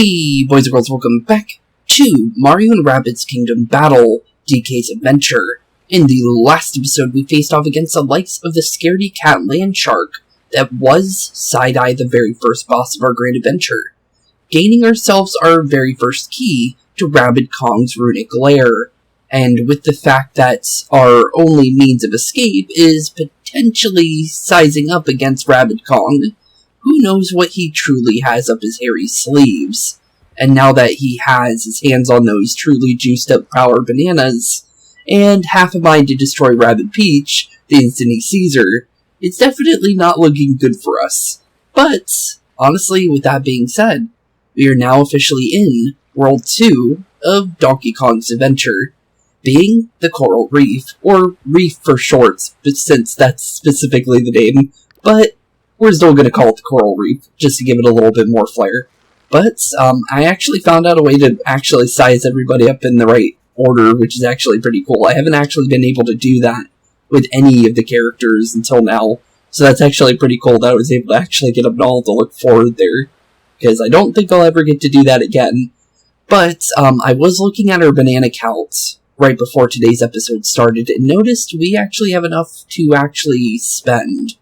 Hey boys and girls, welcome back to Mario and Rabbids Kingdom Battle, DK's Adventure. In the last episode, we faced off against the likes of the Scaredy Cat Land Shark that was Side-Eye, the very first boss of our grand adventure, gaining ourselves our very first key to Rabbid Kong's runic lair, and with the fact that our only means of escape is potentially sizing up against Rabbid Kong, who knows what he truly has up his hairy sleeves. And now that he has his hands on those truly juiced up power bananas, and half a mind to destroy Rabbid Peach the instant he sees her, it's definitely not looking good for us. But, honestly, with that being said, we are now officially in World 2 of Donkey Kong's adventure, being the Coral Reef, or Reef for short, since that's specifically the name, but we're still going to call it the Coral Reef, just to give it a little bit more flair. But, I actually found out a way to actually size everybody up in the right order, which is actually pretty cool. I haven't actually been able to do that with any of the characters until now, so that's actually pretty cool that I was able to actually get them all to look forward there, because I don't think I'll ever get to do that again. But, I was looking at our banana counts right before today's episode started, and noticed we actually have enough to actually spend.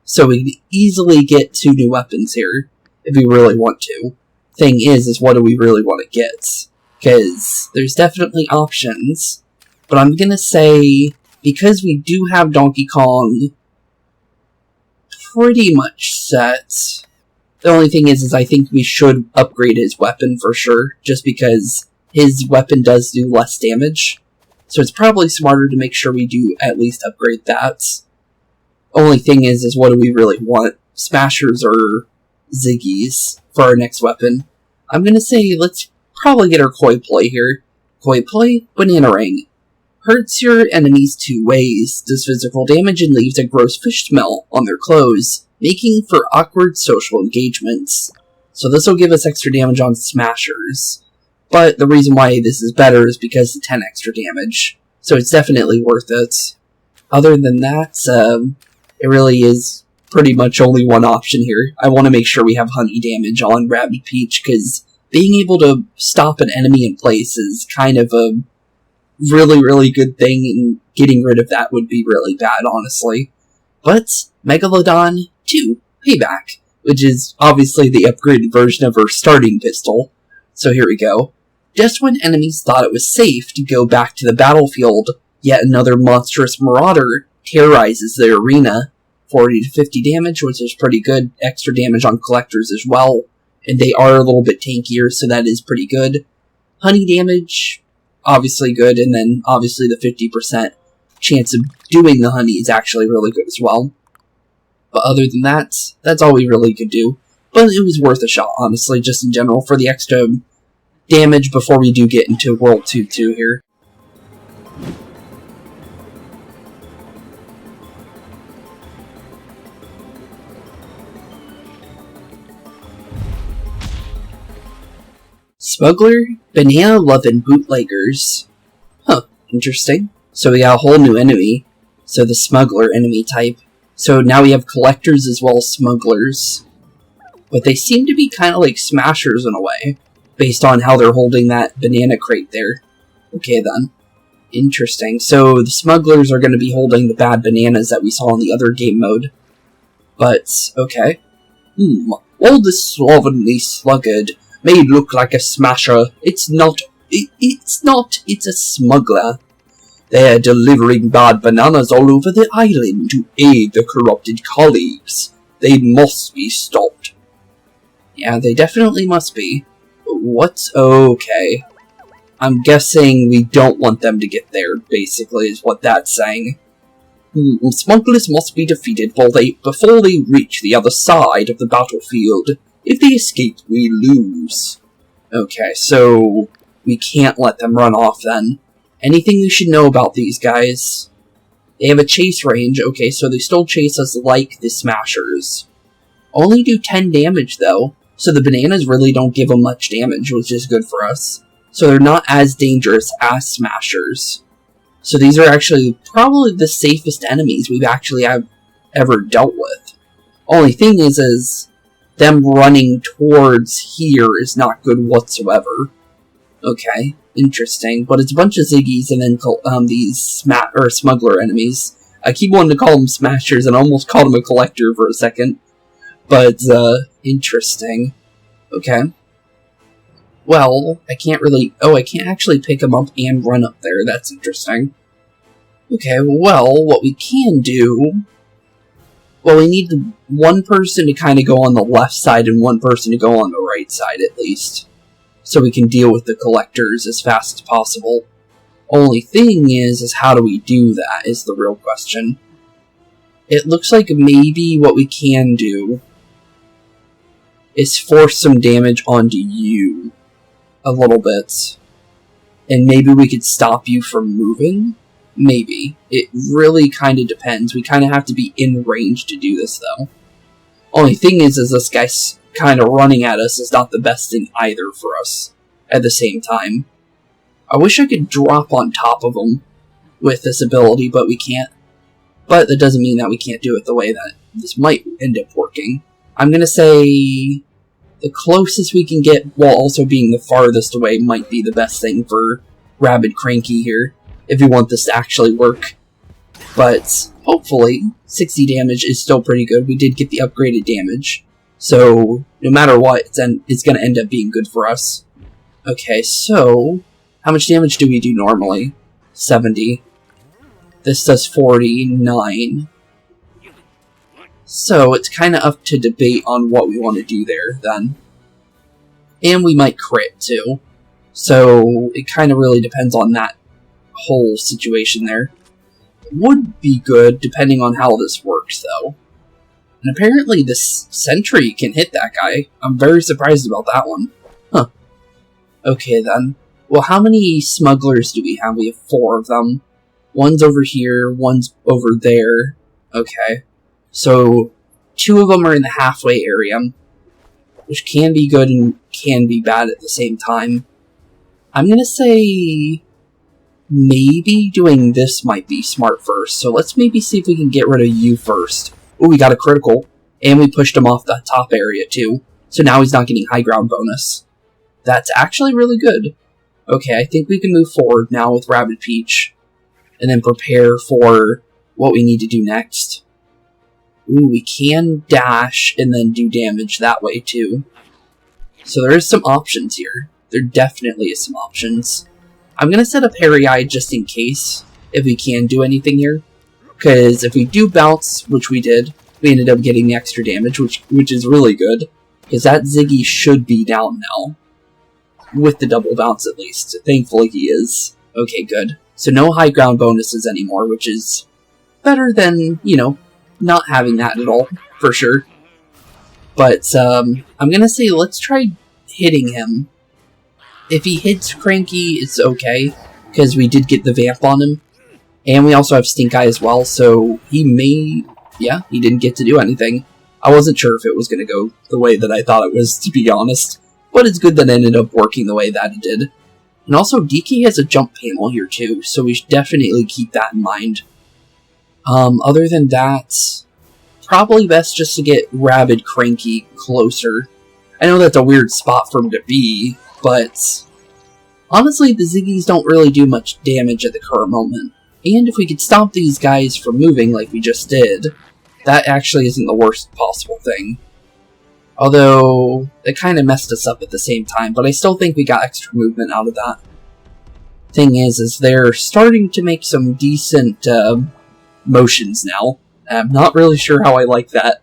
So we can easily get 2 new weapons here, if we really want to. Thing is what do we really want to get? Because there's definitely options, but I'm gonna say, because we do have Donkey Kong pretty much set, the only thing is I think we should upgrade his weapon for sure, just because his weapon does do less damage. So it's probably smarter to make sure we do at least upgrade that. Only thing is what do we really want? Smashers or Ziggies for our next weapon? I'm gonna say let's probably get our Koi Play here. Koi Play, Banana Ring. Hurts your enemies 2 ways. Does physical damage and leaves a gross fish smell on their clothes, making for awkward social engagements. So this will give us extra damage on Smashers. But the reason why this is better is because of 10 extra damage. So it's definitely worth it. Other than that, it really is pretty much only one option here. I want to make sure we have honey damage on Rabbid Peach, because being able to stop an enemy in place is kind of a really, really good thing, and getting rid of that would be really bad, honestly. But Megalodon 2 Payback, which is obviously the upgraded version of her starting pistol. So here we go. Just when enemies thought it was safe to go back to the battlefield, yet another monstrous marauder terrorizes the arena. 40 to 50 damage, which is pretty good. Extra damage on collectors as well. And they are a little bit tankier, so that is pretty good. Honey damage, obviously good. And then, obviously, the 50% chance of doing the honey is actually really good as well. But other than that, that's all we really could do. But it was worth a shot, honestly, just in general, for the extra damage before we do get into World 2 here. Smuggler, Banana Lovin' Bootleggers. Huh, interesting. So we got a whole new enemy. So the Smuggler enemy type. So now we have collectors as well as smugglers. But they seem to be kind of like smashers in a way, based on how they're holding that banana crate there. Okay then. Interesting. So the smugglers are going to be holding the bad bananas that we saw in the other game mode. But, okay. All this slovenly sluggard may look like a smasher. It's not, it's a smuggler. They're delivering bad bananas all over the island to aid the corrupted colleagues. They must be stopped. Yeah, they definitely must be. What's okay? I'm guessing we don't want them to get there, basically, is what that's saying. Smugglers must be defeated before they reach the other side of the battlefield. If they escape, we lose. Okay, so we can't let them run off then. Anything we should know about these guys? They have a chase range. Okay, so they still chase us like the Smashers. Only do 10 damage though, so the bananas really don't give them much damage, which is good for us. So they're not as dangerous as Smashers. So these are actually probably the safest enemies we've actually ever dealt with. Only thing is them running towards here is not good whatsoever. Okay, interesting. But it's a bunch of Ziggies and then these smuggler enemies. I keep wanting to call them smashers and I almost called him a collector for a second. But, interesting. Okay. Well, I can't really... Oh, I can't actually pick him up and run up there. That's interesting. Okay, well, what we can do... Well, we need one person to kind of go on the left side and one person to go on the right side, at least. So we can deal with the collectors as fast as possible. Only thing is how do we do that, is the real question. It looks like maybe what we can do is force some damage onto you a little bit. And maybe we could stop you from moving? Maybe. It really kind of depends. We kind of have to be in range to do this, though. Only thing is this guy's kind of running at us is not the best thing either for us at the same time. I wish I could drop on top of him with this ability, but we can't. But that doesn't mean that we can't do it the way that this might end up working. I'm going to say the closest we can get while also being the farthest away might be the best thing for Rabbid Cranky here, if you want this to actually work. But hopefully, 60 damage is still pretty good. We did get the upgraded damage, so no matter what, it's going to end up being good for us. Okay, so how much damage do we do normally? 70. This does 49. So it's kind of up to debate on what we want to do there, then. And we might crit, too. So it kind of really depends on that whole situation there. Would be good, depending on how this works, though. And apparently this sentry can hit that guy. I'm very surprised about that one. Huh. Okay, then. Well, how many smugglers do we have? We have 4 of them. One's over here, one's over there. Okay. So, 2 of them are in the halfway area, which can be good and can be bad at the same time. I'm gonna say maybe doing this might be smart first. So let's maybe see if we can get rid of you first. Oh, we got a critical. And we pushed him off the top area too. So now he's not getting high ground bonus. That's actually really good. Okay, I think we can move forward now with Rabbid Peach. And then prepare for what we need to do next. Ooh, we can dash and then do damage that way too. So there is some options here. There definitely is some options. I'm going to set up Harry Eye just in case, if we can do anything here. Because if we do bounce, which we did, we ended up getting the extra damage, which is really good. Because that Ziggy should be down now. With the double bounce at least. Thankfully he is. Okay, good. So no high ground bonuses anymore, which is better than, you know, not having that at all, for sure. But, I'm gonna say let's try hitting him. If he hits Cranky, it's okay, because we did get the vamp on him. And we also have Stink Eye as well, so he may... Yeah, he didn't get to do anything. I wasn't sure if it was gonna go the way that I thought it was, to be honest. But it's good that it ended up working the way that it did. And also, DK has a jump panel here too, so we should definitely keep that in mind. Other than that, probably best just to get Rabbid Cranky closer. I know that's a weird spot for him to be, but honestly, the Ziggies don't really do much damage at the current moment. And if we could stop these guys from moving like we just did, that actually isn't the worst possible thing. Although, it kind of messed us up at the same time, but I still think we got extra movement out of that. Thing is they're starting to make some decent motions now. I'm not really sure how I like that.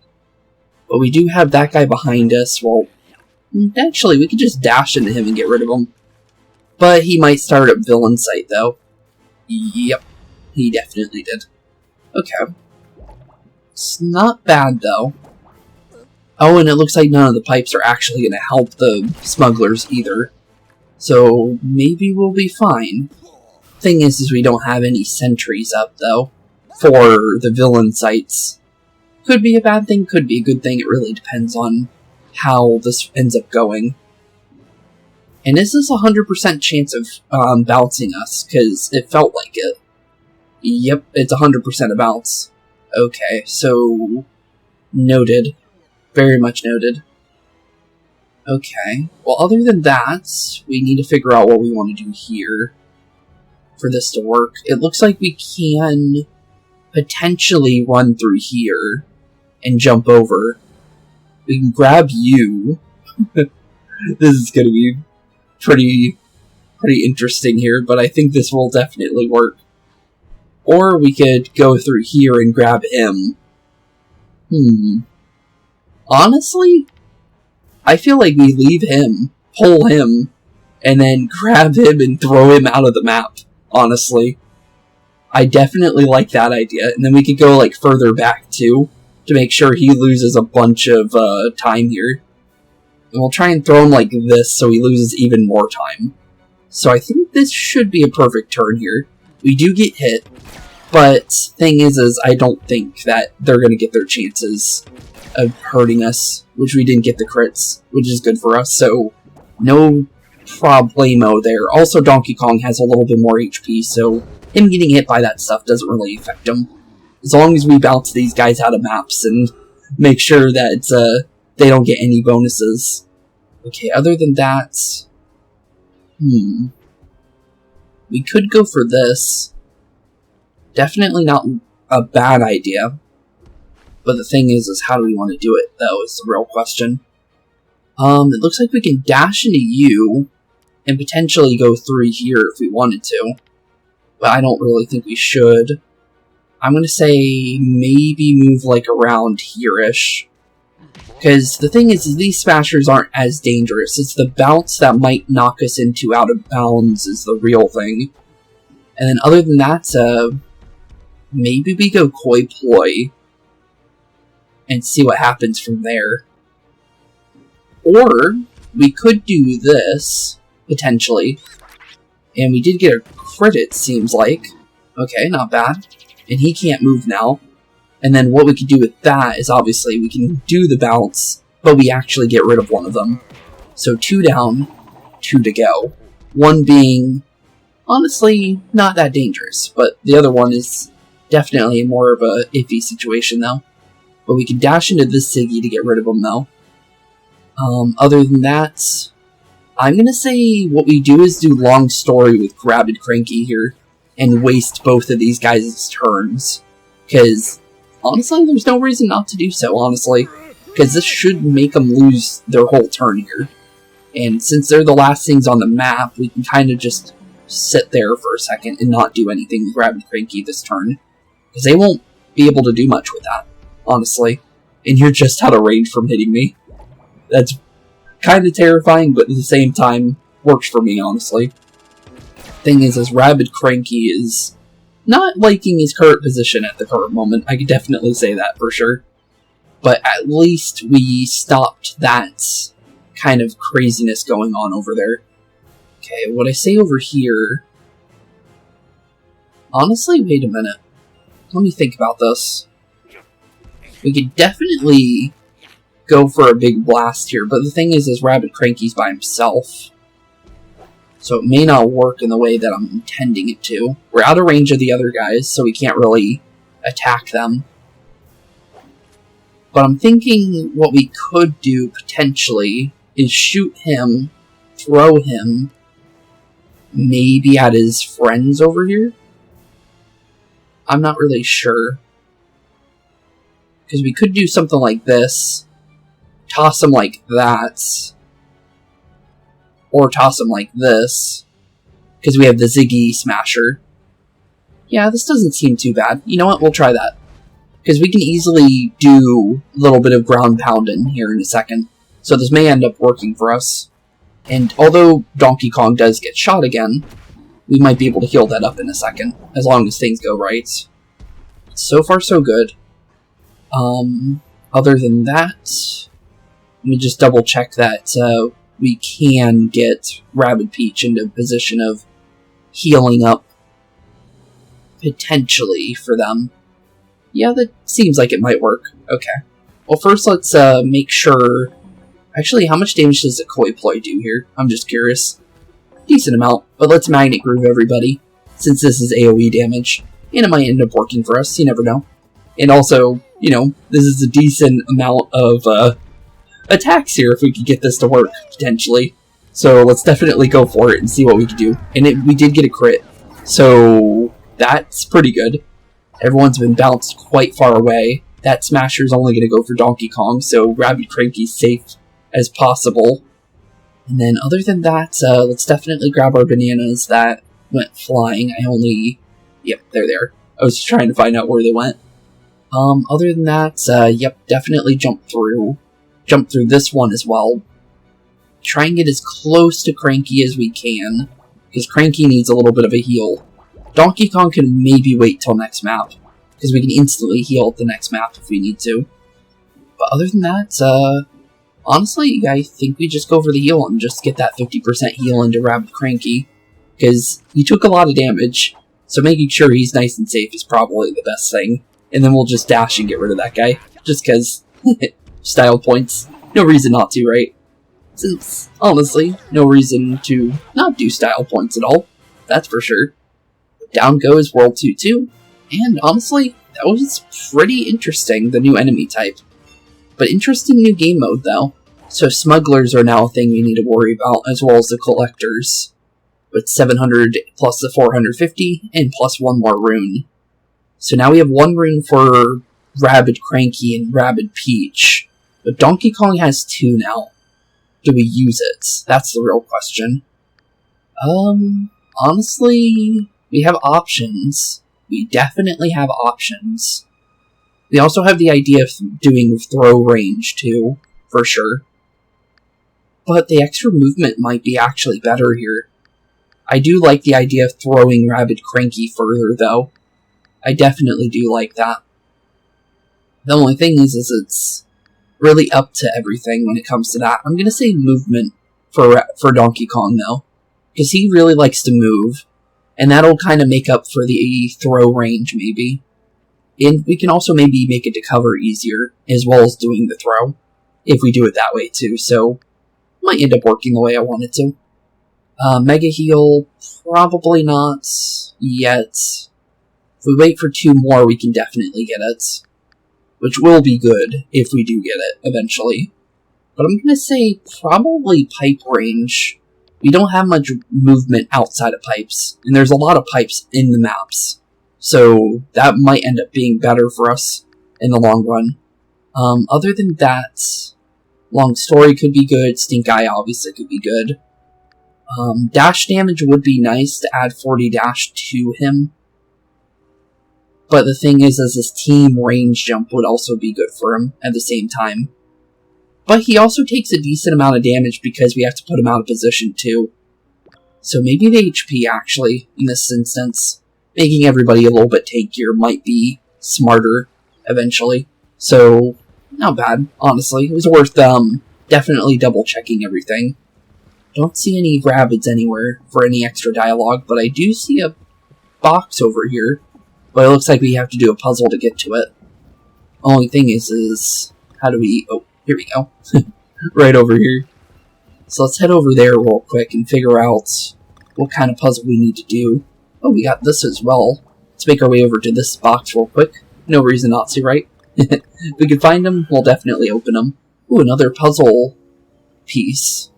But we do have that guy behind us. Well, actually, we could just dash into him and get rid of him. But he might start up villain sight, though. Yep, he definitely did. Okay. It's not bad, though. Oh, and it looks like none of the pipes are actually going to help the smugglers either. So, maybe we'll be fine. Thing is we don't have any sentries up, though, for the villain sites. Could be a bad thing, could be a good thing. It really depends on how this ends up going. And is this a 100% chance of bouncing us? Because it felt like it. Yep, it's 100% a bounce. Okay, so... Noted. Very much noted. Okay, well other than that, we need to figure out what we want to do here for this to work. It looks like we can potentially run through here and jump over. We can grab you. This is going to be pretty interesting here, but I think this will definitely work. Or we could go through here and grab him. Honestly, I feel like we leave him, pull him, and then grab him and throw him out of the map, honestly. I definitely like that idea, and then we could go like further back too, to make sure he loses a bunch of time here. And we'll try and throw him like this so he loses even more time. So I think this should be a perfect turn here. We do get hit, but thing is I don't think that they're going to get their chances of hurting us, which we didn't get the crits, which is good for us, so no problemo there. Also, Donkey Kong has a little bit more HP, so him getting hit by that stuff doesn't really affect him. As long as we bounce these guys out of maps and make sure that they don't get any bonuses. Okay, other than that, we could go for this. Definitely not a bad idea. But the thing is how do we want to do it, though, is the real question. It looks like we can dash into you and potentially go through here if we wanted to. But I don't really think we should. I'm going to say maybe move, like, around here-ish. Because the thing is these smashers aren't as dangerous. It's the bounce that might knock us into out of bounds is the real thing. And then other than that, maybe we go Koi Ploy and see what happens from there. Or we could do this, potentially. And we did get a crit, it seems like. Okay, not bad. And he can't move now. And then what we could do with that is obviously we can do the bounce, but we actually get rid of one of them. So 2 down, 2 to go. One being, honestly, not that dangerous, but the other one is definitely more of a iffy situation though. But we can dash into this Ziggy to get rid of him though. Other than that, I'm going to say what we do is do long story with Rabbid Cranky here and waste both of these guys' turns. Because honestly, there's no reason not to do so, honestly. Because this should make them lose their whole turn here. And since they're the last things on the map, we can kind of just sit there for a second and not do anything with Rabbid Cranky this turn. Because they won't be able to do much with that, honestly. And you're just out of range from hitting me. That's kind of terrifying, but at the same time, works for me, honestly. Thing is Rabbid Cranky is not liking his current position at the current moment. I could definitely say that for sure. But at least we stopped that kind of craziness going on over there. Okay, what I say over here... Honestly, wait a minute. Let me think about this. We could definitely go for a big blast here, but the thing is Rabbid Cranky's by himself. So it may not work in the way that I'm intending it to. We're out of range of the other guys, so we can't really attack them. But I'm thinking what we could do, potentially, is shoot him, throw him, maybe at his friends over here? I'm not really sure. Because we could do something like this, toss him like that, or toss him like this, because we have the Ziggy Smasher. Yeah, this doesn't seem too bad. You know what, we'll try that. Because we can easily do a little bit of ground pounding here in a second. So this may end up working for us. And although Donkey Kong does get shot again, we might be able to heal that up in a second, as long as things go right. So far, so good. Other than that, let me just double check that we can get Rabbid Peach into a position of healing up, potentially, for them. Yeah, that seems like it might work. Okay. Well, first let's make sure... Actually, how much damage does the Koi Ploy do here? I'm just curious. Decent amount, but let's Magnet Groove everybody, since this is AoE damage. And it might end up working for us, you never know. And also, you know, this is a decent amount of attacks here if we could get this to work, potentially. So let's definitely go for it and see what we can do. And we did get a crit. So that's pretty good. Everyone's been bounced quite far away. That Smasher's only going to go for Donkey Kong, so Rabbid Cranky's safe as possible. And then other than that, let's definitely grab our bananas that went flying. Yep, they're there. I was just trying to find out where they went. Other than that, yep, definitely jump through this one as well. Try and get as close to Cranky as we can, because Cranky needs a little bit of a heal. Donkey Kong can maybe wait till next map, because we can instantly heal at the next map if we need to. But other than that, honestly, I think we just go for the heal and just get that 50% heal into Rabbid Cranky, because he took a lot of damage, so making sure he's nice and safe is probably the best thing. And then we'll just dash and get rid of that guy, just because style points. No reason not to, right? Since, honestly, no reason to not do style points at all, that's for sure. Down goes World 2-2, and honestly, that was pretty interesting, the new enemy type. But interesting new game mode, though. So smugglers are now a thing we need to worry about, as well as the collectors. With 700 plus the 450, and plus one more rune. So now we have one rune for Rabbid Cranky and Rabbid Peach. But Donkey Kong has two now. Do we use it? That's the real question. Honestly, we have options. We definitely have options. We also have the idea of doing throw range too, for sure. But the extra movement might be actually better here. I do like the idea of throwing Rabbid Cranky further, though. I definitely do like that. The only thing is it's really up to everything when it comes to that. I'm going to say movement for Donkey Kong, though. Because he really likes to move. And that'll kind of make up for the throw range, maybe. And we can also maybe make it to cover easier, as well as doing the throw. If we do it that way, too. So, might end up working the way I want it to. Mega Heal, probably not yet. If we wait for two more, we can definitely get it. Which will be good, if we do get it, eventually. But I'm going to say probably pipe range. We don't have much movement outside of pipes, and there's a lot of pipes in the maps. So that might end up being better for us in the long run. Other than that, Long Story could be good, Stink Eye obviously could be good. Dash damage would be nice to add 40 dash to him. But the thing is his team range jump would also be good for him at the same time. But he also takes a decent amount of damage because we have to put him out of position too. So maybe the HP actually, in this instance, making everybody a little bit tankier might be smarter eventually. So, not bad, honestly. It was worth definitely double checking everything. Don't see any Rabbids anywhere for any extra dialogue, but I do see a box over here. But it looks like we have to do a puzzle to get to it. Only thing is how do we... Oh, here we go. Right over here. So let's head over there real quick and figure out what kind of puzzle we need to do. Oh, we got this as well. Let's make our way over to this box real quick. No reason not to, right? If we can find them, we'll definitely open them. Ooh, another puzzle piece.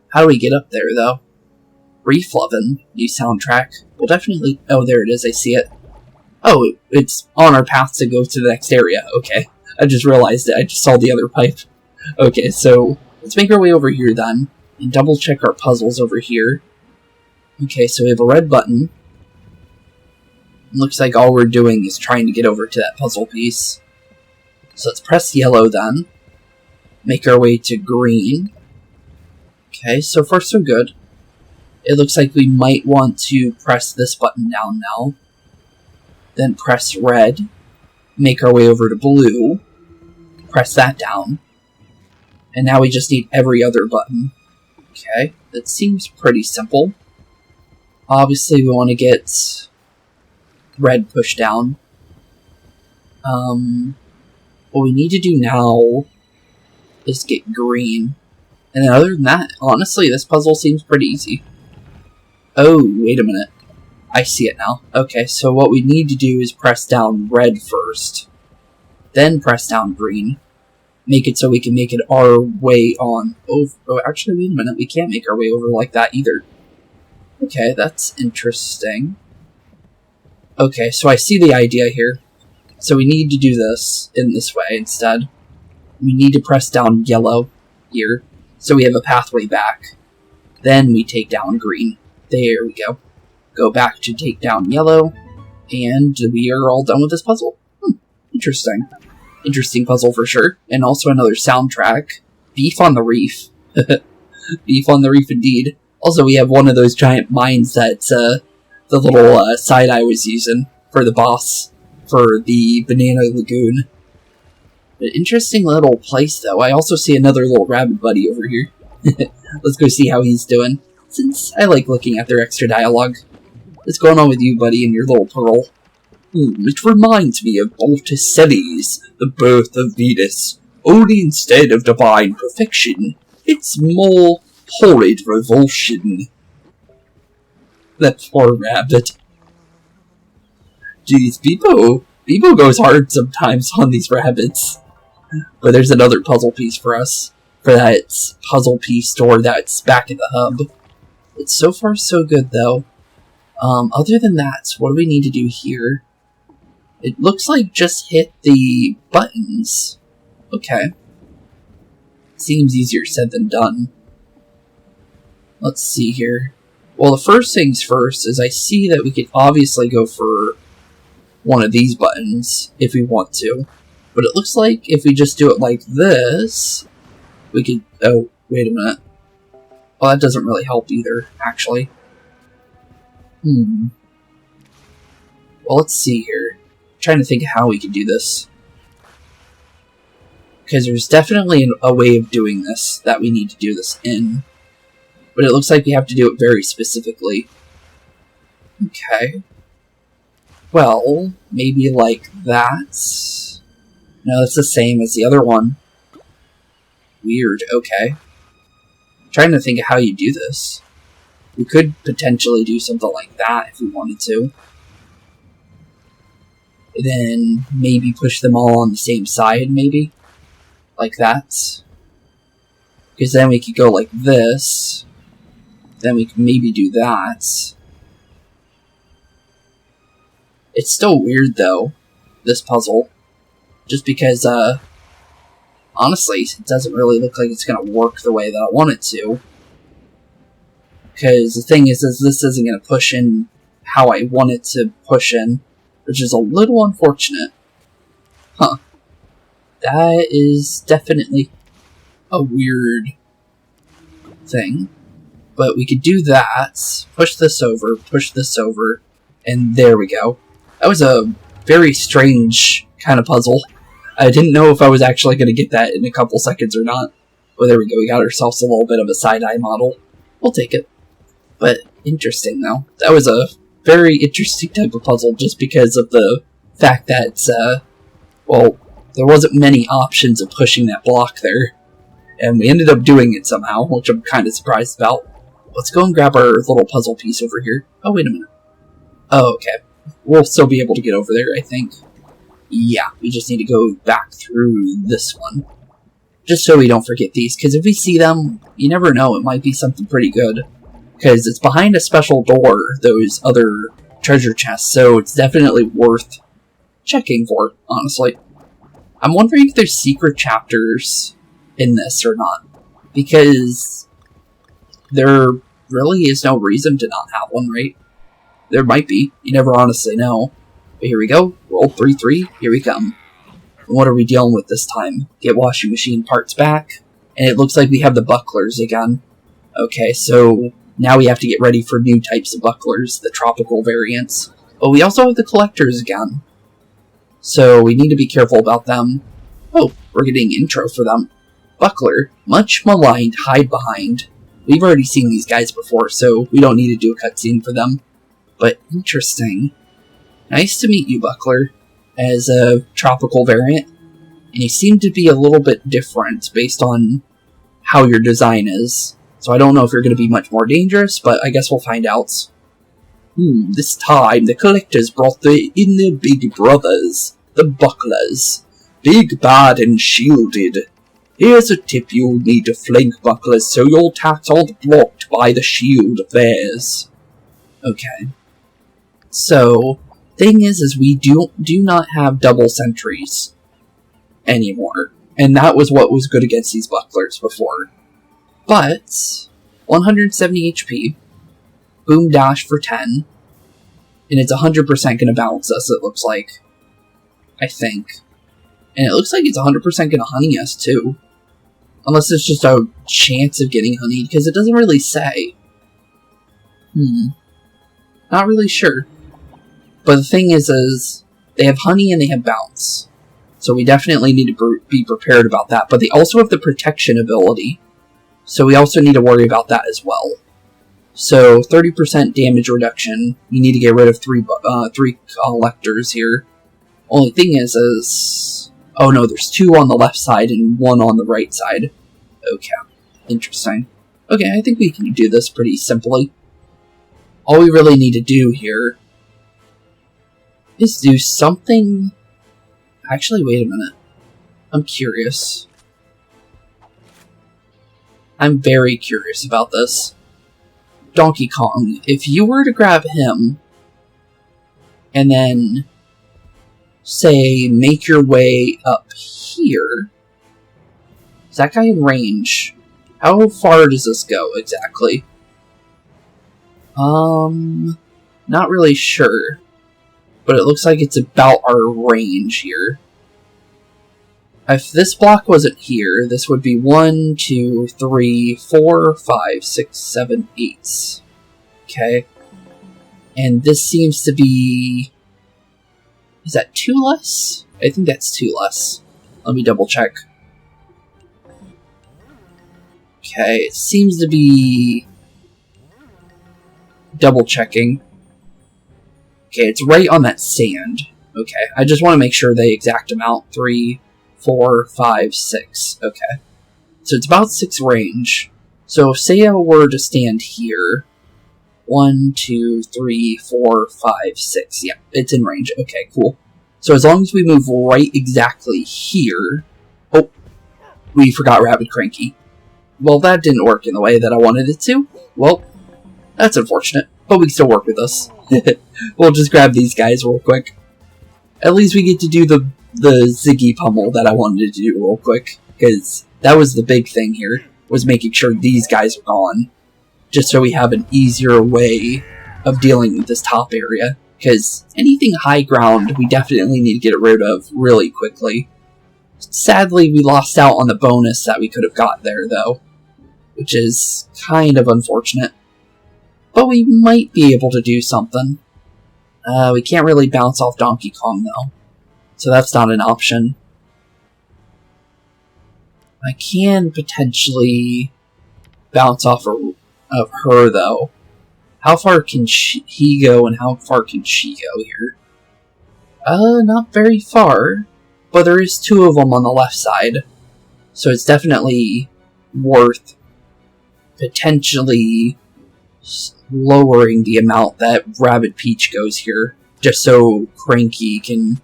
How do we get up there, though? Reef lovin'. New soundtrack. We'll definitely... Oh, there it is. I see it. Oh, it's on our path to go to the next area. Okay. I just realized it. I just saw the other pipe. Okay, so let's make our way over here then. And double check our puzzles over here. Okay, so we have a red button. Looks like all we're doing is trying to get over to that puzzle piece. So let's press yellow then. Make our way to green. Okay, so far so good. It looks like we might want to press this button down now. Then press red. Make our way over to blue. Press that down. And now we just need every other button. Okay, that seems pretty simple. Obviously we want to get red pushed down. What we need to do now is get green. And then other than that, honestly, this puzzle seems pretty easy. Oh, wait a minute. I see it now. Okay, so what we need to do is press down red first. Then press down green. make it so we can make it our way on over. Oh, actually, wait a minute. We can't make our way over like that either. Okay, that's interesting. Okay, so I see the idea here. So we need to do this in this way instead. We need to press down yellow here, so we have a pathway back. Then we take down green. There we go. Go back to take down yellow, and we are all done with this puzzle. Interesting. Interesting puzzle for sure. And also another soundtrack. Beef on the Reef. Beef on the Reef indeed. Also, we have one of those giant mines that the little side eye was using for the boss for the Banana Lagoon. An interesting little place, though. I also see another little rabbit buddy over here. Let's go see how he's doing, since I like looking at their extra dialogue. What's going on with you, buddy, and your little pearl? It reminds me of Botticelli's The Birth of Venus, only instead of divine perfection, it's more horrid revulsion. That poor rabbit. Geez, BeepO goes hard sometimes on these rabbits. But there's another puzzle piece for us, for that puzzle piece store that's back at the hub. It's so far so good, though. Other than that, what do we need to do here? It looks like just hit the buttons. Okay. Seems easier said than done. Let's see here. Well, the first things first is I see that we could obviously go for one of these buttons if we want to. But it looks like if we just do it like this, we could... Oh, wait a minute. Well, that doesn't really help either, actually. Well, let's see here. I'm trying to think of how we can do this. Because there's definitely a way of doing this that we need to do this in. But it looks like we have to do it very specifically. Okay. Well, maybe like that. No, it's the same as the other one. Weird, okay. I'm trying to think of how you do this. We could potentially do something like that if we wanted to. Then maybe push them all on the same side, maybe? Like that. Because then we could go like this. Then we could maybe do that. It's still weird, though, this puzzle. Just because, honestly, it doesn't really look like it's going to work the way that I want it to. Because the thing is this isn't going to push in how I want it to push in, which is a little unfortunate. Huh. That is definitely a weird thing. But we could do that, push this over, and there we go. That was a very strange kind of puzzle. I didn't know if I was actually going to get that in a couple seconds or not. Well, there we go, we got ourselves a little bit of a side-eye model. We'll take it. But interesting, though. That was a very interesting type of puzzle, just because of the fact that, well, there wasn't many options of pushing that block there. And we ended up doing it somehow, which I'm kind of surprised about. Let's go and grab our little puzzle piece over here. Oh, wait a minute. Oh, okay. We'll still be able to get over there, I think. Yeah, we just need to go back through this one. Just so we don't forget these, because if we see them, you never know, it might be something pretty good. Because it's behind a special door, those other treasure chests, so it's definitely worth checking for, honestly. I'm wondering if there's secret chapters in this or not. Because there really is no reason to not have one, right? There might be. You never honestly know. But here we go. Roll 3-3. Here we come. And what are we dealing with this time? Get washing machine parts back. And it looks like we have the bucklers again. Okay, so now we have to get ready for new types of bucklers, the tropical variants. But we also have the collectors again. So we need to be careful about them. Oh, we're getting intro for them. Buckler, much maligned, hide behind. We've already seen these guys before, so we don't need to do a cutscene for them. But interesting. Nice to meet you, Buckler, as a tropical variant. And you seem to be a little bit different based on how your design is. So I don't know if you're going to be much more dangerous, but I guess we'll find out. This time the collectors brought in their big brothers, the bucklers. Big, bad, and shielded. Here's a tip: you'll need to flank bucklers so your attacks aren't blocked by the shield of theirs. Okay. So, thing is we do not have double sentries anymore. And that was what was good against these bucklers before. But, 170 HP, boom dash for 10, and it's 100% going to bounce us, it looks like. I think. And it looks like it's 100% going to honey us, too. Unless it's just a chance of getting honeyed, because it doesn't really say. Not really sure. But the thing is they have honey and they have bounce. So we definitely need to be prepared about that. But they also have the protection ability. So we also need to worry about that as well. So 30% damage reduction. We need to get rid of three collectors here. Only thing is... Oh no, there's 2 on the left side and 1 on the right side. Okay, interesting. Okay, I think we can do this pretty simply. All we really need to do here is do something... Actually, wait a minute. I'm curious. I'm very curious about this. Donkey Kong, if you were to grab him and then, say, make your way up here, is that guy in range? How far does this go exactly? Not really sure. But it looks like it's about our range here. If this block wasn't here, this would be 1, 2, 3, 4, 5, 6, 7, 8. Okay. And this seems to be... Is that 2 less? I think that's 2 less. Let me double check. Okay, it seems to be... Double checking. Okay, it's right on that sand. Okay, I just want to make sure the exact amount. 3, 4, 5, 6. Okay. So it's about 6 range. So say I were to stand here. 1, 2, 3, 4, 5, 6. Yeah, it's in range. Okay, cool. So as long as we move right exactly here... Oh, we forgot Rabbid Cranky. Well, that didn't work in the way that I wanted it to. Well, that's unfortunate. But we can still work with us. We'll just grab these guys real quick. At least we get to do the Ziggy pummel that I wanted to do real quick. Because that was the big thing here. Was making sure these guys are gone. Just so we have an easier way of dealing with this top area. Because anything high ground, we definitely need to get rid of really quickly. Sadly, we lost out on the bonus that we could have got there, though. Which is kind of unfortunate. But we might be able to do something. We can't really bounce off Donkey Kong, though. So that's not an option. I can potentially bounce off of her, though. How far can he go, and how far can she go here? Not very far. But there is 2 of them on the left side. So it's definitely worth potentially lowering the amount that Rabbid Peach goes here, just so Cranky can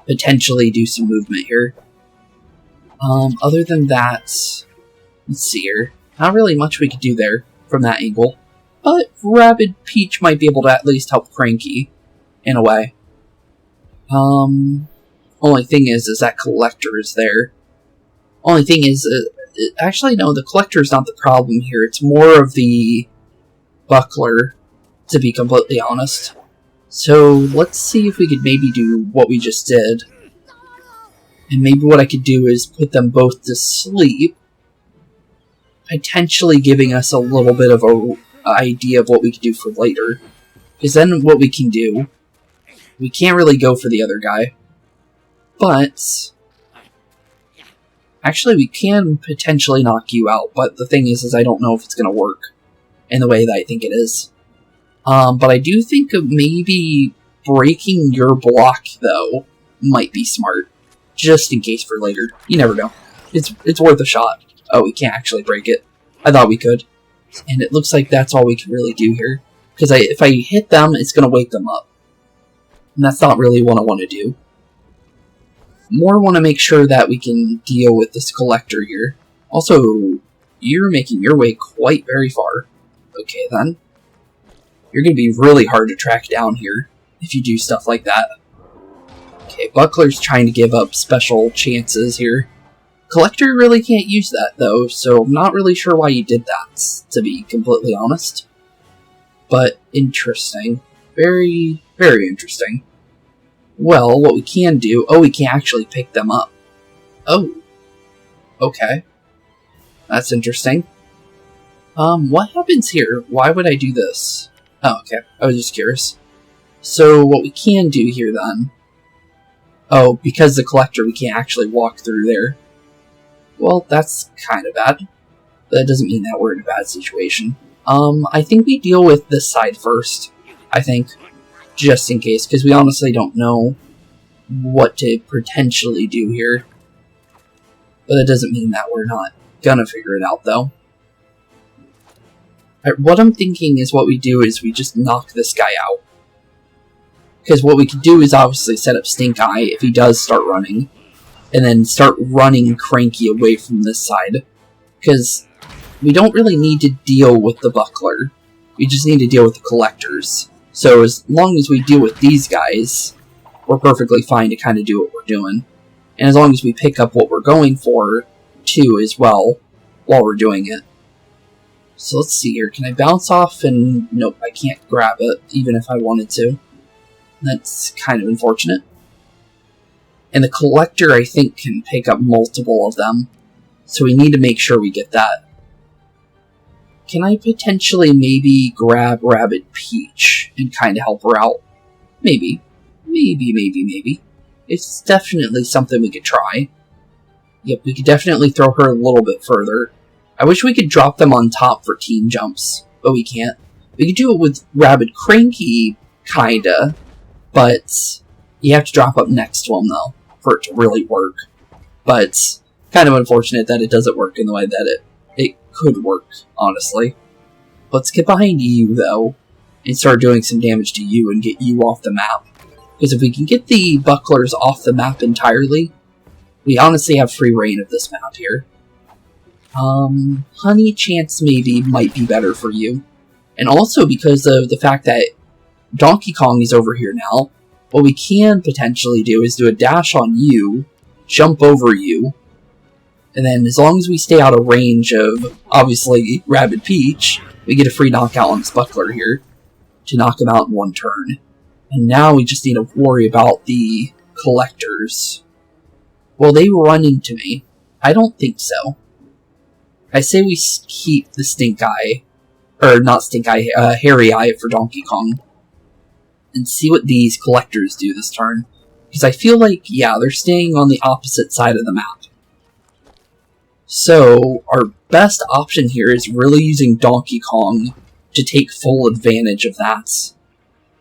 potentially do some movement here. Other than that, let's see here. Not really much we could do there from that angle, but Rabbid Peach might be able to at least help Cranky in a way. Only thing is that Collector is there. Only thing is, actually no, the Collector is not the problem here. It's more of the Buckler, to be completely honest. So let's see if we could maybe do what we just did. And maybe what I could do is put them both to sleep, potentially giving us a little bit of an idea of what we could do for later. Because then what we can do, we can't really go for the other guy. But actually we can potentially knock you out, but the thing is I don't know if it's going to work in the way that I think it is. But I do think of maybe breaking your block, though, might be smart. Just in case for later. You never know. It's worth a shot. Oh, we can't actually break it. I thought we could. And it looks like that's all we can really do here. Because if I hit them, it's going to wake them up. And that's not really what I want to do. More want to make sure that we can deal with this collector here. Also, you're making your way quite very far. Okay, then. You're going to be really hard to track down here if you do stuff like that. Okay, Buckler's trying to give up special chances here. Collector really can't use that, though, so I'm not really sure why you did that, to be completely honest. But interesting. Very, very interesting. Well, what we can do... Oh, we can actually pick them up. Oh. Okay. That's interesting. What happens here? Why would I do this? Oh, okay. I was just curious. So, what we can do here, then... Oh, because the collector, we can't actually walk through there. Well, that's kind of bad. But that doesn't mean that we're in a bad situation. I think we deal with this side first. I think. Just in case, because we honestly don't know what to potentially do here. But that doesn't mean that we're not gonna figure it out, though. Right, what I'm thinking is what we do is we just knock this guy out. Because what we could do is obviously set up Stink Eye if he does start running. And then start running Cranky away from this side. Because we don't really need to deal with the Buckler. We just need to deal with the Collectors. So as long as we deal with these guys, we're perfectly fine to kind of do what we're doing. And as long as we pick up what we're going for, too, as well, while we're doing it. So let's see here. Can I bounce off? And nope, I can't grab it, even if I wanted to. That's kind of unfortunate. And the Collector, I think, can pick up multiple of them. So we need to make sure we get that. Can I potentially maybe grab Rabbid Peach and kind of help her out? Maybe. Maybe. It's definitely something we could try. Yep, we could definitely throw her a little bit further. I wish we could drop them on top for team jumps, but we can't. We could do it with Rabbid Cranky, kinda, but you have to drop up next to him, though, for it to really work. But kind of unfortunate that it doesn't work in the way that it could work, honestly. Let's get behind you, though, and start doing some damage to you and get you off the map. Because if we can get the Bucklers off the map entirely, we honestly have free reign of this map here. Honey Chance maybe might be better for you. And also because of the fact that Donkey Kong is over here now, what we can potentially do is do a dash on you, jump over you, and then as long as we stay out of range of, obviously, Rabbid Peach, we get a free knockout on this Buckler here to knock him out in one turn. And now we just need to worry about the Collectors. Will they run into me? I don't think so. I say we keep the Stink Eye, or not Stink Eye, Hairy Eye for Donkey Kong, and see what these Collectors do this turn. Because I feel like, yeah, they're staying on the opposite side of the map. So, our best option here is really using Donkey Kong to take full advantage of that.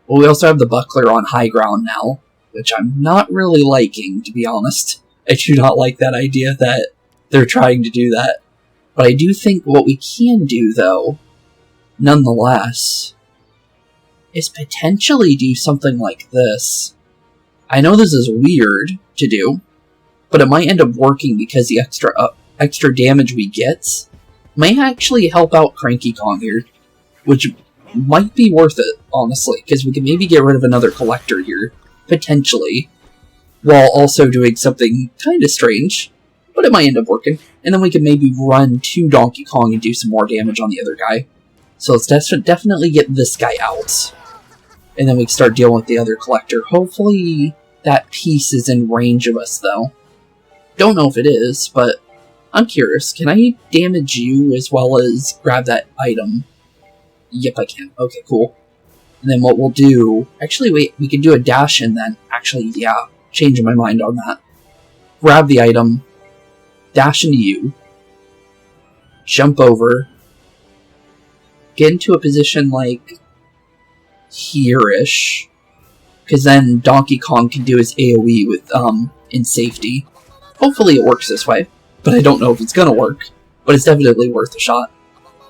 But we also have the Buckler on high ground now, which I'm not really liking, to be honest. I do not like that idea that they're trying to do that. But I do think what we can do, though, nonetheless, is potentially do something like this. I know this is weird to do, but it might end up working because the extra damage we get might actually help out Cranky Kong here, which might be worth it, honestly, because we can maybe get rid of another Collector here, potentially, while also doing something kind of strange, but it might end up working. And then we can maybe run to Donkey Kong and do some more damage on the other guy. So let's definitely get this guy out. And then we can start dealing with the other Collector. Hopefully that piece is in range of us, though. Don't know if it is, but I'm curious. Can I damage you as well as grab that item? Yep, I can. Okay, cool. And then what we'll do... Actually, wait, we can do a dash and then... Actually, yeah, changing my mind on that. Grab the item, dash into you, jump over, get into a position like here-ish, because then Donkey Kong can do his AoE with, in safety. Hopefully it works this way, but I don't know if it's gonna work, but it's definitely worth a shot.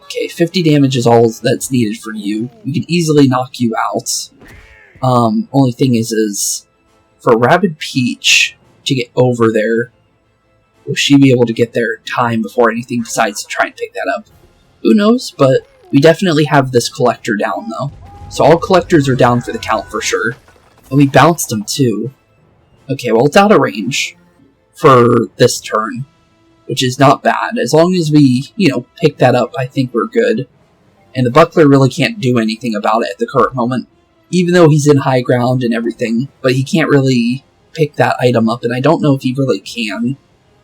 Okay, 50 damage is all that's needed for you. We can easily knock you out. Only thing is for Rabbid Peach, to get over there. Will she be able to get there in time before anything decides to try and pick that up? Who knows, but we definitely have this collector down, though. So all collectors are down for the count for sure. And we bounced them, too. Okay, well, it's out of range for this turn, which is not bad. As long as we, pick that up, I think we're good. And the buckler really can't do anything about it at the current moment, even though he's in high ground and everything, but he can't really pick that item up, and I don't know if he really can.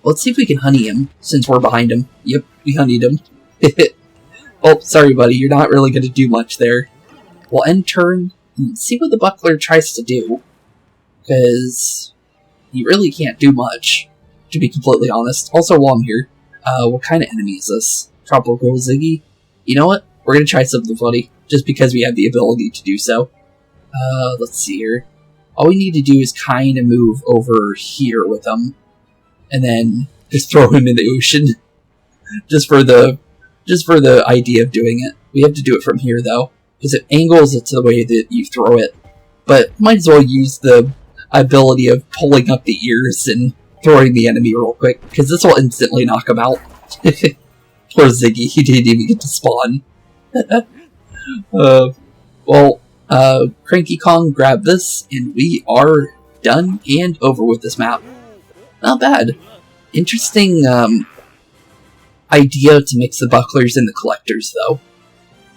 Let's see if we can honey him, since we're behind him. Yep, we honeyed him. Oh, sorry buddy, you're not really going to do much there. We'll end turn, and see what the buckler tries to do, because he really can't do much, to be completely honest. Also, while I'm here, what kind of enemy is this? Tropical Ziggy? You know what? We're going to try something funny, just because we have the ability to do so. Let's see here. All we need to do is kind of move over here with him, and then just throw him in the ocean. just for the idea of doing it. We have to do it from here, though, because it angles it to the way that you throw it. But might as well use the ability of pulling up the ears and throwing the enemy real quick, because this will instantly knock him out. Poor Ziggy, he didn't even get to spawn. Cranky Kong, grab this, and we are done and over with this map. Not bad. Interesting, idea to mix the bucklers and the collectors, though.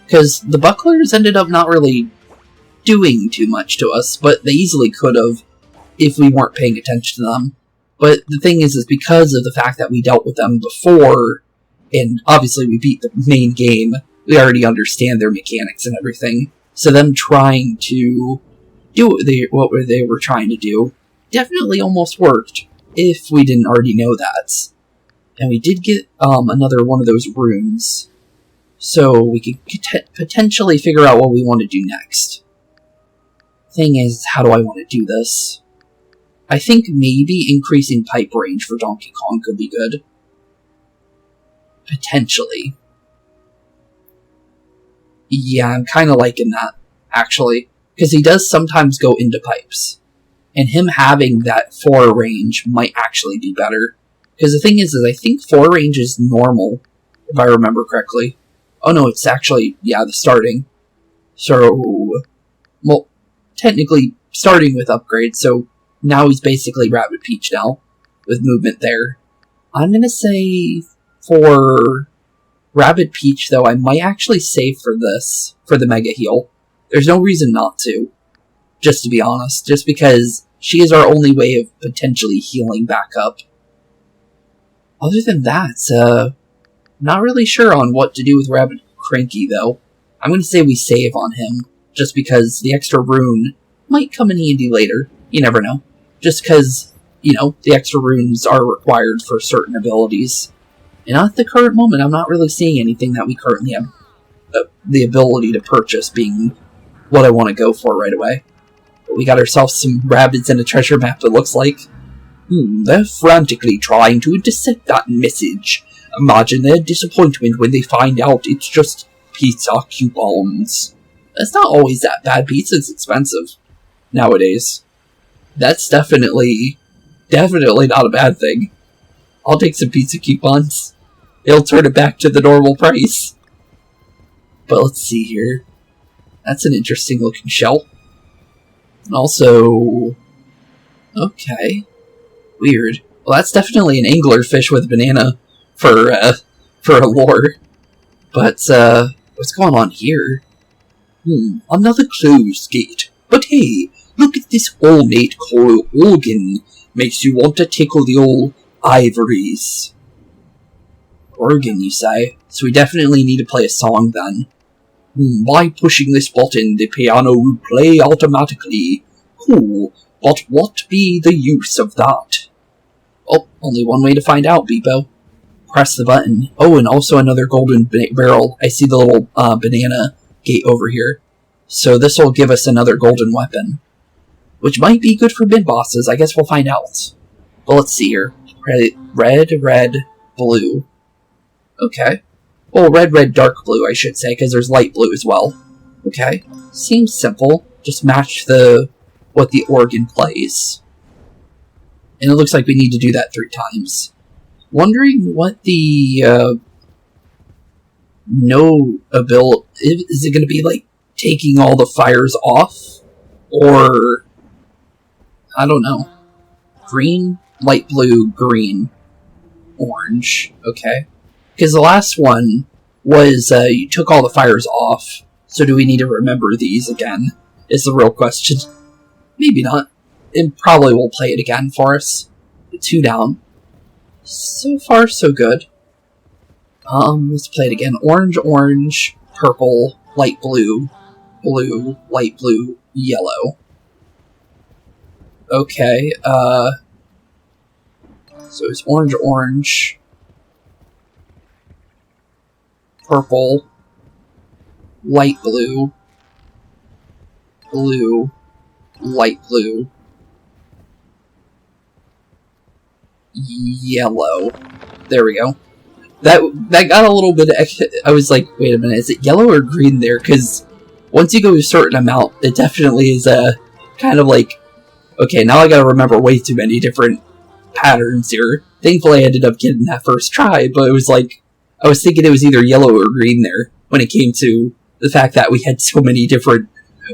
Because the bucklers ended up not really doing too much to us, but they easily could have if we weren't paying attention to them. But the thing is because of the fact that we dealt with them before, and obviously we beat the main game, we already understand their mechanics and everything. So them trying to do what they were trying to do definitely almost worked, if we didn't already know that. And we did get another one of those runes, so we could potentially figure out what we want to do next. Thing is, how do I want to do this? I think maybe increasing pipe range for Donkey Kong could be good. Potentially. Yeah, I'm kind of liking that, actually. Because he does sometimes go into pipes. And him having that 4 range might actually be better. Because the thing is I think 4 range is normal, if I remember correctly. Oh no, it's actually, yeah, the starting. So, well, technically starting with upgrades, so now he's basically Rabbid Peach now, with movement there. I'm going to say for Rabbid Peach, though, I might actually save for this, for the Mega Heal. There's no reason not to, just to be honest, just because she is our only way of potentially healing back up. Other than that, not really sure on what to do with Rabbid Cranky, though. I'm going to say we save on him, just because the extra rune might come in handy later. You never know. Just because, the extra runes are required for certain abilities. And at the current moment, I'm not really seeing anything that we currently have the ability to purchase being what I want to go for right away. But we got ourselves some rabbits and a treasure map, it looks like. They're frantically trying to intercept that message. Imagine their disappointment when they find out it's just pizza coupons. That's not always that bad. Pizza's expensive nowadays. That's definitely not a bad thing. I'll take some pizza coupons. They'll turn it back to the normal price. But let's see here. That's an interesting looking shell. And also... okay. Weird. Well, that's definitely an anglerfish with a banana for a lure. But, what's going on here? Another closed gate. But hey, look at this ornate coral organ. Makes you want to tickle the old ivories. Organ, you say? So we definitely need to play a song then. By pushing this button, the piano will play automatically. Cool, but what be the use of that? Oh, only one way to find out, BeepO. Press the button. Oh, and also another golden barrel. I see the little banana gate over here. So this will give us another golden weapon. Which might be good for mid-bosses. I guess we'll find out. But let's see here. Red, blue. Okay. Well, red, dark blue, I should say, because there's light blue as well. Okay. Seems simple. Just match what the organ plays. And it looks like we need to do that 3 times. Wondering what the no ability... Is it going to be like taking all the fires off? Or... I don't know. Green, light blue, green, orange. Okay. Because the last one was you took all the fires off. So do we need to remember these again? Is the real question. Maybe not. It probably will play it again for us. 2 down. So far, so good. Let's play it again. Orange, orange, purple, light blue, blue, light blue, yellow. Okay, so it's orange, orange, purple, light blue, blue, light blue, yellow. There we go. That got a little bit... I was like, wait a minute, is it yellow or green there? Because once you go a certain amount, it definitely is a kind of like... Okay, now I gotta remember way too many different patterns here. Thankfully I ended up getting that first try, but it was like... I was thinking it was either yellow or green there when it came to the fact that we had so many different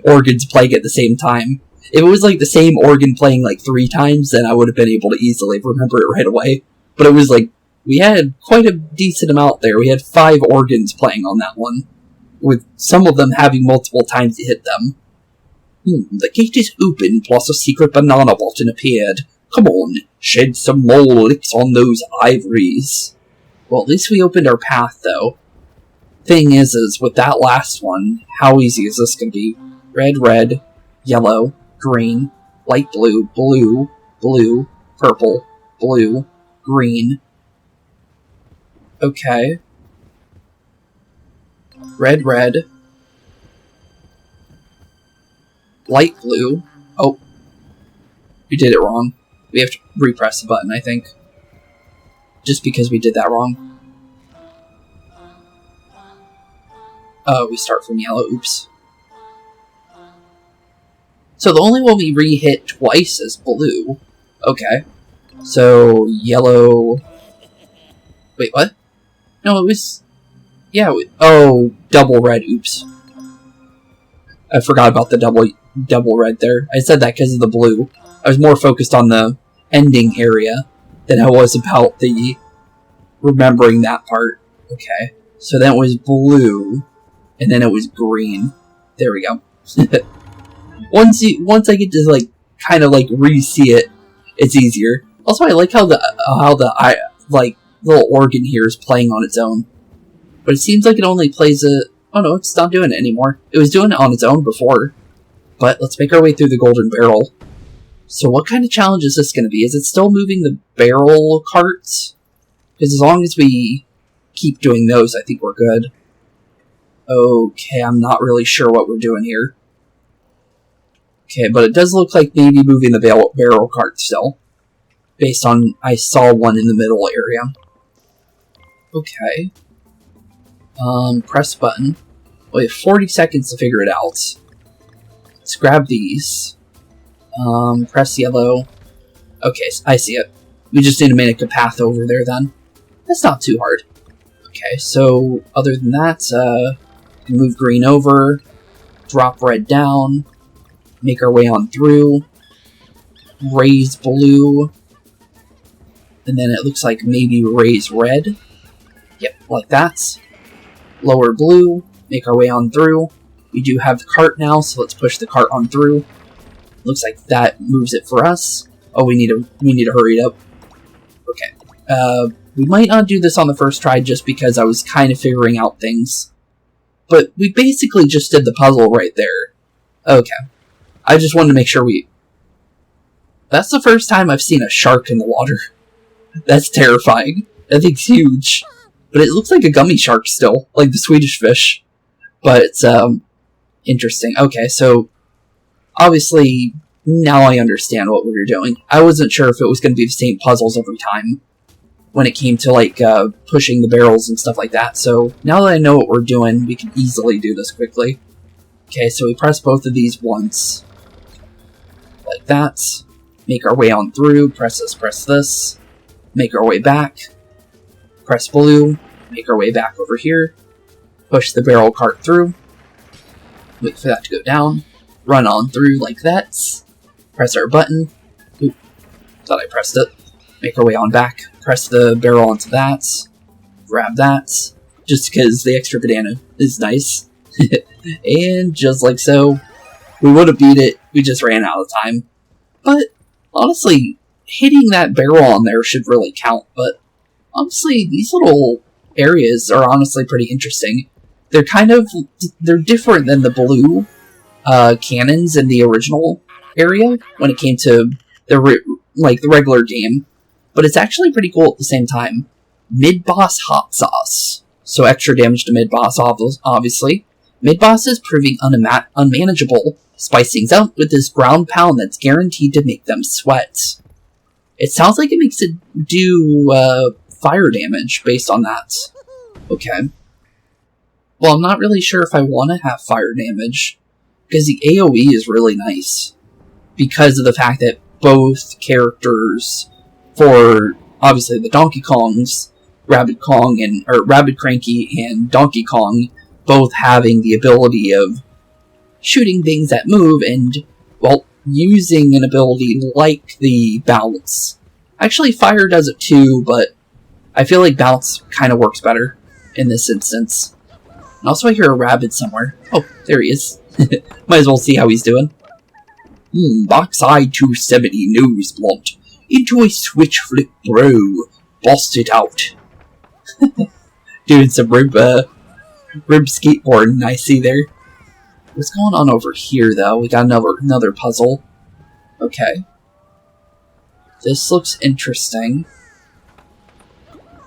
organs playing at the same time. If it was like the same organ playing like 3 times, then I would have been able to easily remember it right away. But it was like, we had quite a decent amount there. We had 5 organs playing on that one, with some of them having multiple times to hit them. The gate is open, plus a secret banana button appeared. Come on, shed some more licks on those ivories. Well, at least we opened our path, though. Thing is with that last one, how easy is this going to be? Red, red, yellow, green, light blue, blue, blue, purple, blue, green. Okay. Red, red. Light blue. Oh. We did it wrong. We have to repress the button, I think. Just because we did that wrong. Oh, we start from yellow. Oops. So the only one we re-hit twice is blue. Okay. So, yellow... Wait, what? No, it was... Yeah, oh, double red, oops. I forgot about the double red there. I said that because of the blue. I was more focused on the ending area than I was about the remembering that part. Okay, so that was blue, and then it was green. There we go. Once I get to like kind of like re-see it, it's easier. Also, I like how the like little organ here is playing on its own, but it seems like it only plays it. Oh no, it's not doing it anymore. It was doing it on its own before. But let's make our way through the golden barrel. So what kind of challenge is this going to be? Is it still moving the barrel carts? Because as long as we keep doing those, I think we're good. Okay, I'm not really sure what we're doing here. Okay, but it does look like maybe moving the barrel cart still. Based on, I saw one in the middle area. Okay. Press button. We have 40 seconds to figure it out. Let's grab these. Press yellow. Okay, I see it. We just need to make a path over there then. That's not too hard. Okay, so other than that, move green over, drop red down, make our way on through, raise blue, and then it looks like maybe raise red. Yep, like that. Lower blue, make our way on through. We do have the cart now, so let's push the cart on through. Looks like that moves it for us. Oh, we need to hurry up. Okay. We might not do this on the first try just because I was kind of figuring out things. But we basically just did the puzzle right there. Okay. I just wanted to make sure we... That's the first time I've seen a shark in the water. That's terrifying. That thing's huge. But it looks like a gummy shark still, like the Swedish fish. But it's, interesting. Okay, so, obviously, now I understand what we were doing. I wasn't sure if it was going to be the same puzzles every time when it came to, like, pushing the barrels and stuff like that. So, now that I know what we're doing, we can easily do this quickly. Okay, so we press both of these once. Like that. make our way on through, press this, make our way back, press blue, make our way back over here, push the barrel cart through, wait for that to go down, run on through like that, press our button, oop, thought I pressed it, make our way on back, press the barrel onto that, grab that, just because the extra banana is nice, and just like so, we would have beat it, we just ran out of time. But, honestly, hitting that barrel on there should really count, but honestly, these little areas are honestly pretty interesting. They're they're different than the blue cannons in the original area when it came to the regular game, but it's actually pretty cool at the same time. Mid-boss hot sauce. So extra damage to mid-boss, obviously. Mid-boss is proving unmanageable. Spice things out with this ground pound that's guaranteed to make them sweat. It sounds like it makes it do fire damage based on that. Okay. Well, I'm not really sure if I want to have fire damage, because the AoE is really nice. Because of the fact that both characters, for obviously the Donkey Kongs, Rabbid Cranky and Donkey Kong, both having the ability of shooting things that move and, well, using an ability like the bounce. Actually, fire does it too, but I feel like bounce kind of works better in this instance. And also I hear a rabbit somewhere. Oh, there he is. Might as well see how he's doing. Box Eye 270 nose blunt. Into a switch flip bro. Bust it out. Doing some rib skateboarding I see there. What's going on over here, though? We got another puzzle. Okay. This looks interesting.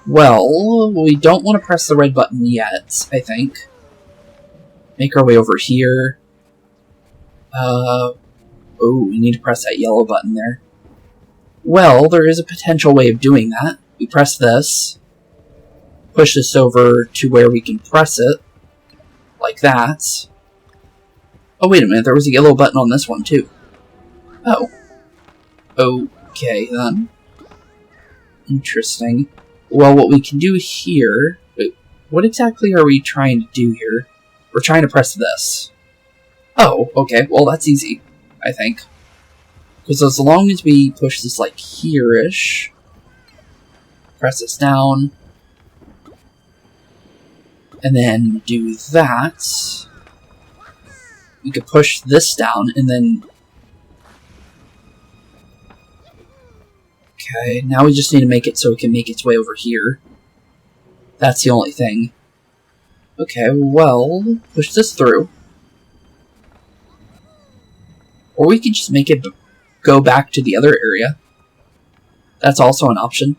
Well, we don't want to press the red button yet, I think. Make our way over here. Oh, we need to press that yellow button there. Well, there is a potential way of doing that. We press this. Push this over to where we can press it. Like that. Oh, wait a minute, there was a yellow button on this one, too. Oh. Okay, then. Interesting. Well, what we can do here... Wait, what exactly are we trying to do here? We're trying to press this. Oh, okay, well, that's easy, I think. Because as long as we push this, like, here-ish... Press this down... And then do that... We could push this down, and then... Okay, now we just need to make it so it can make its way over here. That's the only thing. Okay, well, push this through. Or we could just make it go back to the other area. That's also an option.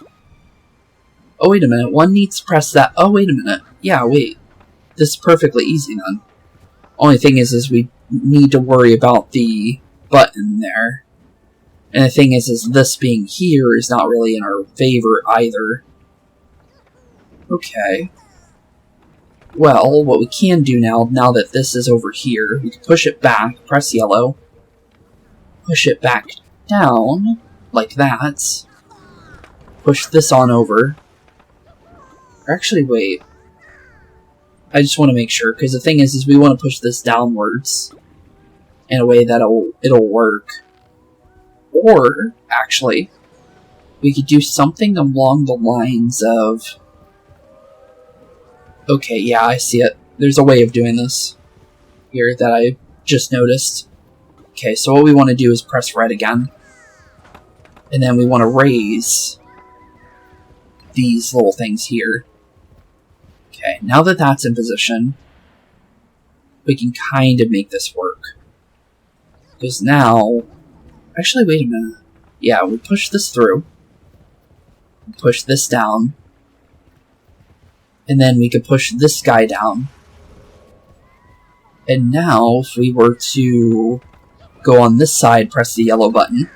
Oh, wait a minute, one needs to press that. Oh, wait a minute. Yeah, wait. This is perfectly easy, then. Only thing is we need to worry about the button there. And the thing is this being here is not really in our favor either. Okay. Well, what we can do now that this is over here, we can push it back, press yellow, push it back down, like that. Push this on over. Or actually, wait. I just want to make sure, because the thing is we want to push this downwards in a way that it'll work. Or, actually, we could do something along the lines of... Okay, yeah, I see it. There's a way of doing this here that I just noticed. Okay, so what we want to do is press red again. And then we want to raise these little things here. Okay, now that that's in position, we can kind of make this work. Because now... Actually, wait a minute. Yeah, we push this through. Push this down. And then we could push this guy down. And now, if we were to go on this side, press the yellow button.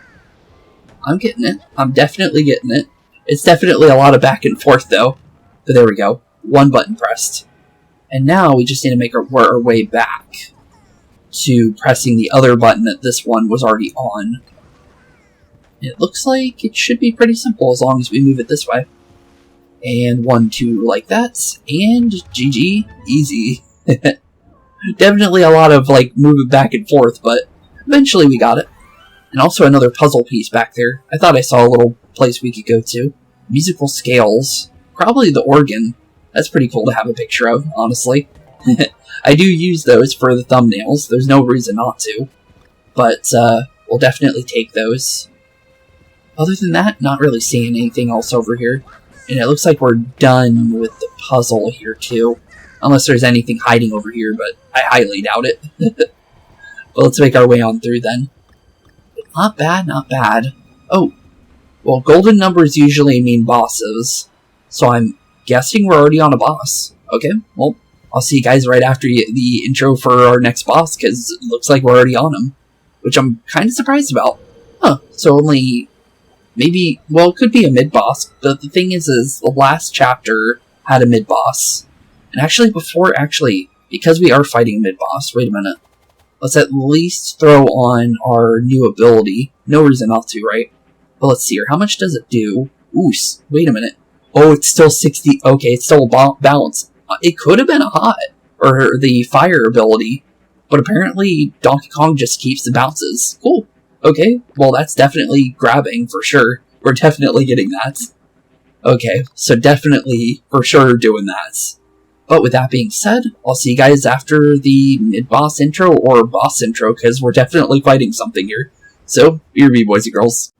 I'm getting it. I'm definitely getting it. It's definitely a lot of back and forth, though. But there we go. One button pressed. And now we just need to make our way back to pressing the other button that this one was already on. It looks like it should be pretty simple as long as we move it this way. And 1, 2, like that. And GG. Easy. Definitely a lot of, like, moving back and forth, but eventually we got it. And also another puzzle piece back there. I thought I saw a little place we could go to. Musical scales. Probably the organ. That's pretty cool to have a picture of, honestly. I do use those for the thumbnails. There's no reason not to. But, we'll definitely take those. Other than that, not really seeing anything else over here. And it looks like we're done with the puzzle here, too. Unless there's anything hiding over here, but I highly doubt it. But let's make our way on through, then. Not bad, not bad. Oh, well, golden numbers usually mean bosses. So I'm guessing we're already on a boss. Okay, well, I'll see you guys right after the intro for our next boss, because it looks like we're already on him. Which I'm kind of surprised about. Huh, so only... maybe, well, it could be a mid-boss, but the thing is the last chapter had a mid-boss. And actually, because we are fighting mid-boss, wait a minute. Let's at least throw on our new ability. No reason not to, right? But let's see here, how much does it do? Ooh, wait a minute. Oh, it's still 60, okay, it's still balanced. It could have been a hot, or the fire ability, but apparently Donkey Kong just keeps the bounces. Cool. Okay, well that's definitely grabbing, for sure. We're definitely getting that. Okay, so definitely, for sure, doing that. But with that being said, I'll see you guys after the mid-boss intro, or boss intro, because we're definitely fighting something here. So, here be, boys and girls.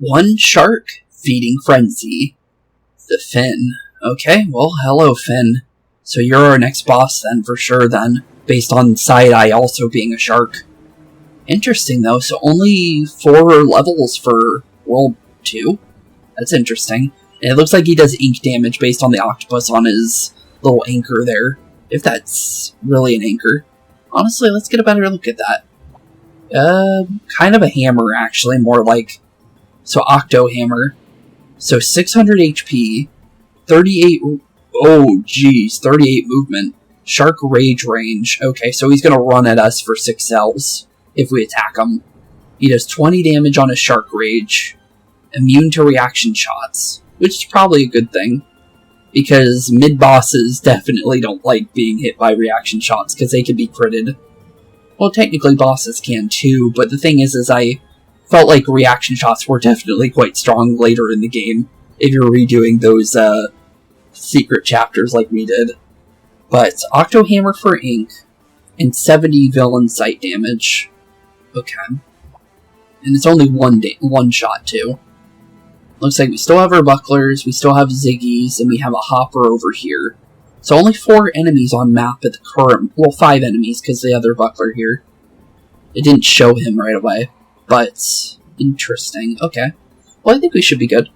One shark feeding frenzy. The Fin. Okay, well, hello, Fin. So you're our next boss then, for sure then, based on Side-Eye also being a shark. Interesting, though, so only 4 levels for World 2? That's interesting. And it looks like he does ink damage based on the octopus on his little anchor there. If that's really an anchor. Honestly, let's get a better look at that. Kind of a hammer, actually, more like... So, Octo Hammer. So, 600 HP, 38... Oh, geez, 38 movement. Shark Rage range. Okay, so he's gonna run at us for 6 cells if we attack him. He does 20 damage on his Shark Rage. Immune to reaction shots, which is probably a good thing. Because mid-bosses definitely don't like being hit by reaction shots, because they can be critted. Well, technically bosses can too, but the thing is I felt like reaction shots were definitely quite strong later in the game, if you're redoing those, secret chapters like we did. But Octo Hammer for ink, and 70 villain sight damage. Okay. And it's only one shot, too. Looks like we still have our bucklers, we still have Ziggies, and we have a hopper over here. So only 4 enemies on map at the current... Well, 5 enemies, because the other buckler here. It didn't show him right away. But, interesting. Okay. Well, I think we should be good.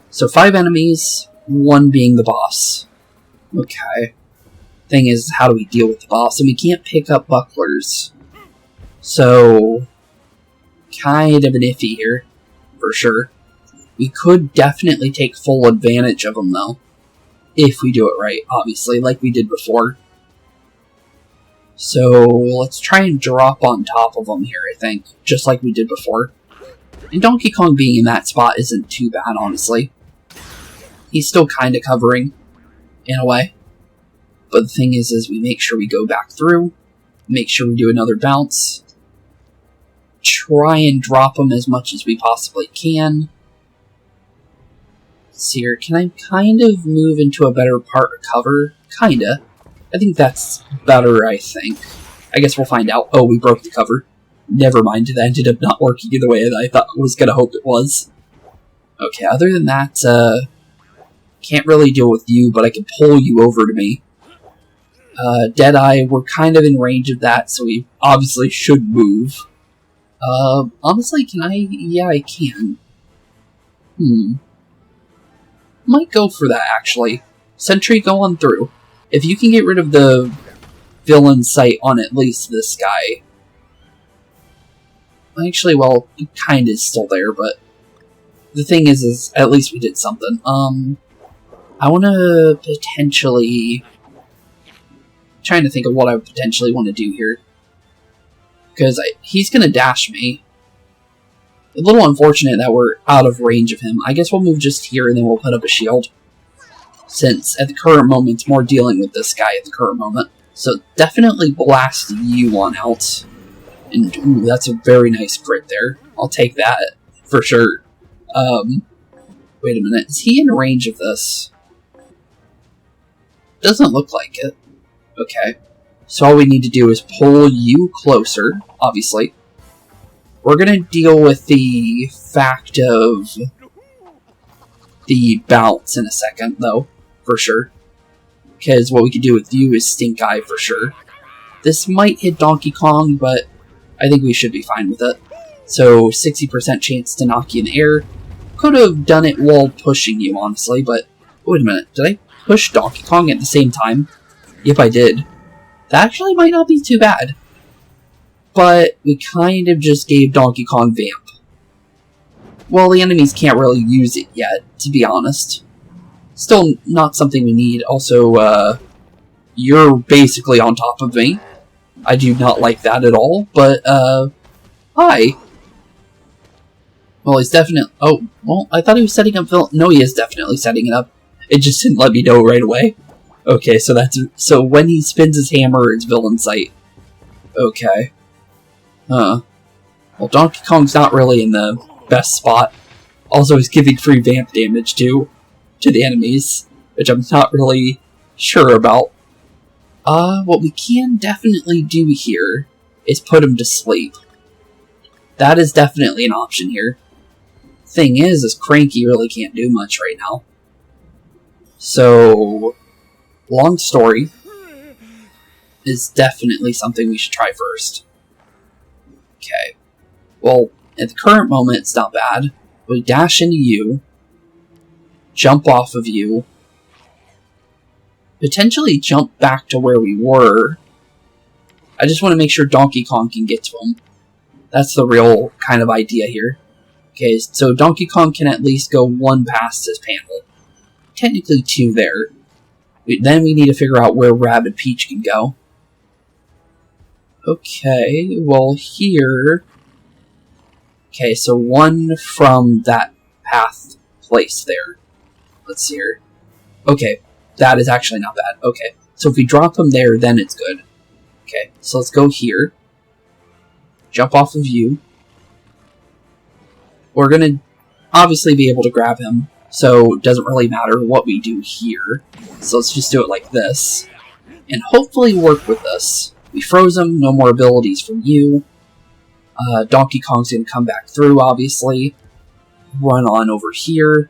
So 5 enemies, 1 being the boss. Okay. Thing is, how do we deal with the boss? And we can't pick up bucklers. So, kind of an iffy here, for sure. We could definitely take full advantage of them, though. If we do it right, obviously, like we did before. So, let's try and drop on top of them here, I think. Just like we did before. And Donkey Kong being in that spot isn't too bad, honestly. He's still kind of covering, in a way. But the thing is we make sure we go back through. Make sure we do another bounce. Try and drop him as much as we possibly can. Let's see here, can I kind of move into a better part of cover? Kinda. I think that's better, I think. I guess we'll find out. Oh, we broke the cover. Never mind, that ended up not working in the way that I thought was gonna hope it was. Okay, other than that, can't really deal with you, but I can pull you over to me. Deadeye, we're kind of in range of that, so we obviously should move. Honestly, can I? Yeah, I can. Might go for that, actually. Sentry, go on through. If you can get rid of the villain sight on at least this guy. Actually, well, it kind of is still there, but the thing is at least we did something. I want to potentially... trying to think of what I would potentially want to do here. Because he's going to dash me. A little unfortunate that we're out of range of him. I guess we'll move just here and then we'll put up a shield. Since at the current moment, it's more dealing with this guy at the current moment. So definitely blast you on out. And ooh, that's a very nice crit there. I'll take that for sure. Wait a minute. Is he in range of this? Doesn't look like it. Okay. So all we need to do is pull you closer, obviously. We're going to deal with the fact of the bounce in a second, though, for sure. Because what we can do with you is Stink Eye for sure. This might hit Donkey Kong, but I think we should be fine with it. So 60% chance to knock you in the air. Could have done it while pushing you, honestly, but wait a minute. Did I push Donkey Kong at the same time? Yep, I did. That actually might not be too bad. But we kind of just gave Donkey Kong Vamp. Well, the enemies can't really use it yet, to be honest. Still not something we need. Also, you're basically on top of me. I do not like that at all, but, hi. Well, he's definitely... Oh, well, I thought he was setting up... No, he is definitely setting it up. It just didn't let me know right away. Okay, so that's... So when he spins his hammer, it's villain sight. Okay. Well, Donkey Kong's not really in the best spot. Also, he's giving free vamp damage, too, to the enemies, which I'm not really sure about. What we can definitely do here is put him to sleep. That is definitely an option here. Thing is Cranky really can't do much right now. So, long story, is definitely something we should try first. Okay. Well, at the current moment, it's not bad. We dash into you, jump off of you, potentially jump back to where we were. I just want to make sure Donkey Kong can get to him. That's the real kind of idea here. Okay, so Donkey Kong can at least go one past his panel. Technically two there. Then we need to figure out where Rabbid Peach can go. Okay, well here... Okay, so one from that path place there. Let's see here. Okay, that is actually not bad. Okay, so if we drop him there, then it's good. Okay, so let's go here. Jump off of you. We're going to obviously be able to grab him, so it doesn't really matter what we do here. So let's just do it like this. And hopefully work with this. We froze him, no more abilities from you. Donkey Kong's going to come back through, obviously. Run on over here.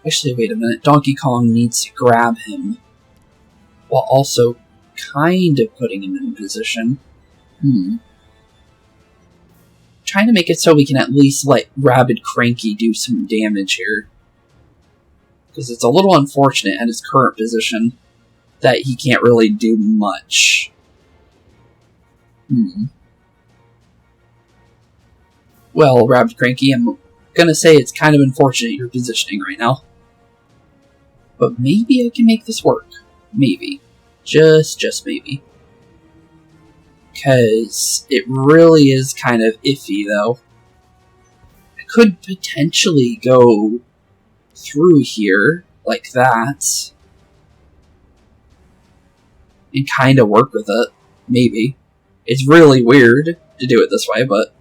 Actually, wait a minute. Donkey Kong needs to grab him, while also kind of putting him in position. Trying to make it so we can at least let Rabbid Cranky do some damage here. Because it's a little unfortunate at his current position that he can't really do much. Well, Rabbid Cranky, I'm gonna say it's kind of unfortunate your positioning right now. But maybe I can make this work. Maybe. Just maybe. Because it really is kind of iffy, though. I could potentially go through here, like that, and kind of work with it. Maybe. It's really weird to do it this way, but...